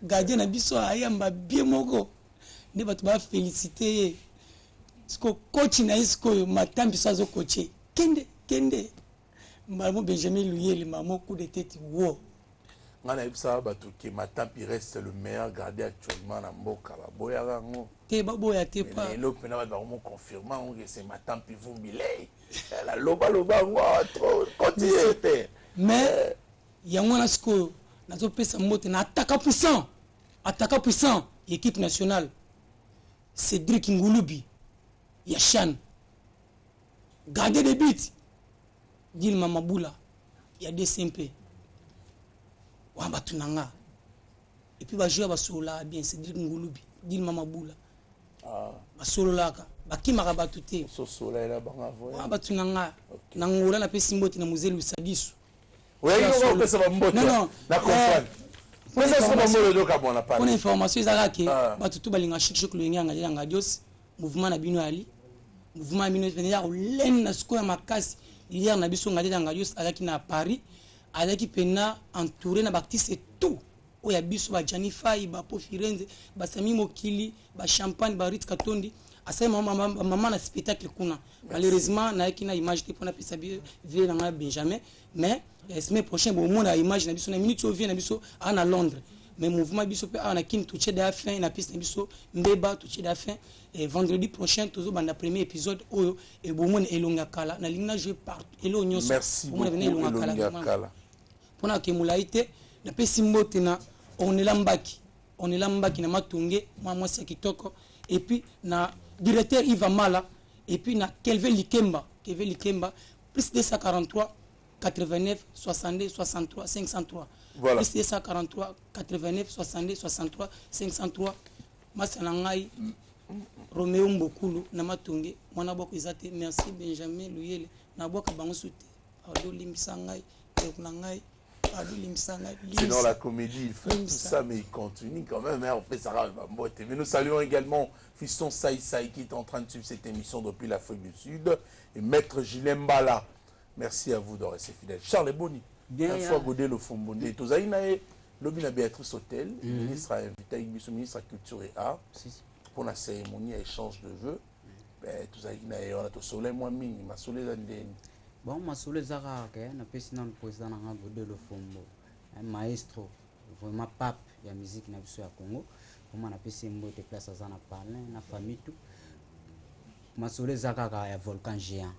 Gardien Nabiso ayamba bien moko. Ne ba tuba féliciter. Sko coach na isko matambi sazo coacher. Kende. Maman Benjamin Luyeli maman coup de tête wo. Ngana ibsa batu ke matambi reste le meilleur gardien actuellement na mboka ba boya rango. Te ba boya te pas. Mais l'autre na ba vraiment confirmant que c'est matambi vumbile. La loba trop continuer. Mais yango na sko nazo pesa mote na attaquant puissant équipe nationale Cédric Ngulubi Yashan gardien de but Dilma Mabula il y a des SMP wamba tunanga et puis ba jouer ba sola bien Cédric Ngulubi Dilma Mabula ba solo ka bakimaka batute so sola ela banga voya wamba tunanga na ngola na pesi mbote na muzeli usadisu oui on peut savoir mbote non na comprendre mais ça c'est pas moi le cas bon la parole pour information ezaka ke batutu balinga shikshik lo nganga yanga dios mouvement na bino ali mouvement bino venir len na siko ya makasi hier na biso ngadi yanga dios alaki na Paris alaki pena entouré na baptiste tout oyo ya biso bajani fai bapo firenze basami mokili bachampagne barit katondi asali mama na spectacle kuna malheureusement nayaki na image te mpona pesa vie nanga benjamin mais semaine prochaine bomona image na biso na minute oyo vie na biso aa na Londres mais mouvement biso pe awa na kini touché de la fin na piste na biso mbeba touché de la fin et vendredi prochain tozobanda premier épisode oyo et bomona elonga kala na linga jouer partout elo nyonso merci beaucoup elonga kala mpona ke molai te napesi mbote na onelambaki na matunge mwasi ya kitoko et puis na directeur Iva Mala et puis na Kelvin Likemba plus 243 89 62 63 503 voilà. Plus 243 89 62 63 503 Masanangai Romeo Mbokulu na matunge mwana boko ezate merci Benjamin Luyele na boka bango sute ado limsangai ekunangai. Sinon la comédie il fait tout ça mais il continue quand même hein, on fait ça mais nous saluons également Fiston Saï qui est en train de suivre cette émission depuis l'Afrique du Sud et Maître Gilles Mbala merci à vous de rester fidèles. Charles Boni une fois Godé le Fombondé Tozaïnae Lobina Béatrice Hôtel ministre a invité avec le ministre de la Culture et Art pour la cérémonie à échange de vœux Tozaïnae on a tout soleil moins mini ma soleil bon masolo ezaka ke napesi nanu président nanga Godé le Fombo un maestro vraiment pape ya musique na biso ya Congo vraiment napesi mbote place aza na parlin na famille tout masolo ezaka kaka ya Volcan Géant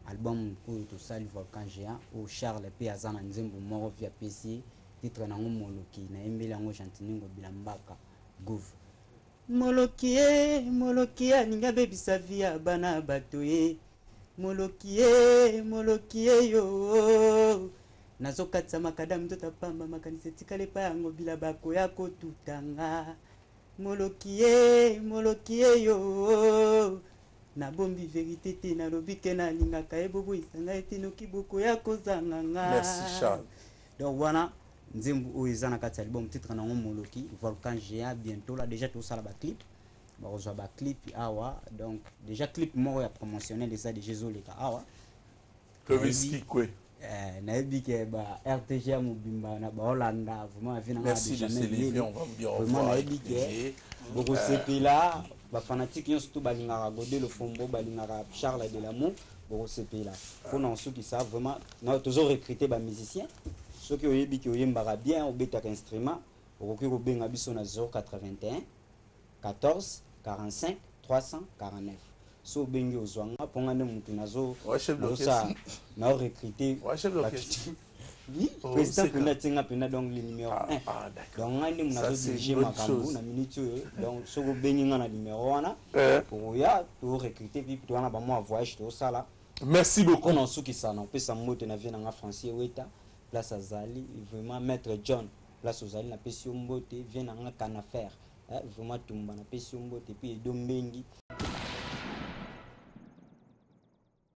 album oyo tosali Volcan Géant o Charles pe aza na nzembo moko via pesi titre nango Moloki na embeli yango Chantiningo Bilambaka Gouv Moloki alinga bebisa via bana bato ye Moloki yo nazokatisa makadamu totapamba makanisa etikale pa yango bila bakoya kotutanga Moloki yo nabombi verité te nalobi ke nalingaka eboboyisanga ete noki bokoya kozanganga. Merci Charles. Donc wana nzembo oyo eza na kati ya album titre nango Moloki Volcan Géant bientôt là déjà tosala ba clip bakozwa ba clip awa donc déjà clip moko ya promotionnel eza déjà ezoleka awa Tobiski kwe nayebi ke ba RTG mobimba na ba Hollanda vraiment avina merci de Céline on va bien vraiment nayebi ke boko sepela ba fanatique nyonso to balingaka Godé le Fombo balingaka Charles de l'amour boko sepela pona ensuite ça vraiment na toujours recruter ba musiciens ceux qui oyebi ke oyembaka bien obetaka instrument okoki kobenga biso na 081 14 45 349 so bengi ozwanga ponga nde mutu nazo na recruter oui président pena tinga pena donc le numéro 1 donc ngandi munazo diriger makambu na minute donc so ko bengi ngana numéro wana pour ya to recruter puis to wana ba mo voyage to sala merci beaucoup on suki sana pesa moto na vie na français weta place azali vraiment maître John place azali na pesi mbote vient na kana faire vraiment tumba na pesi mbote puis edombengi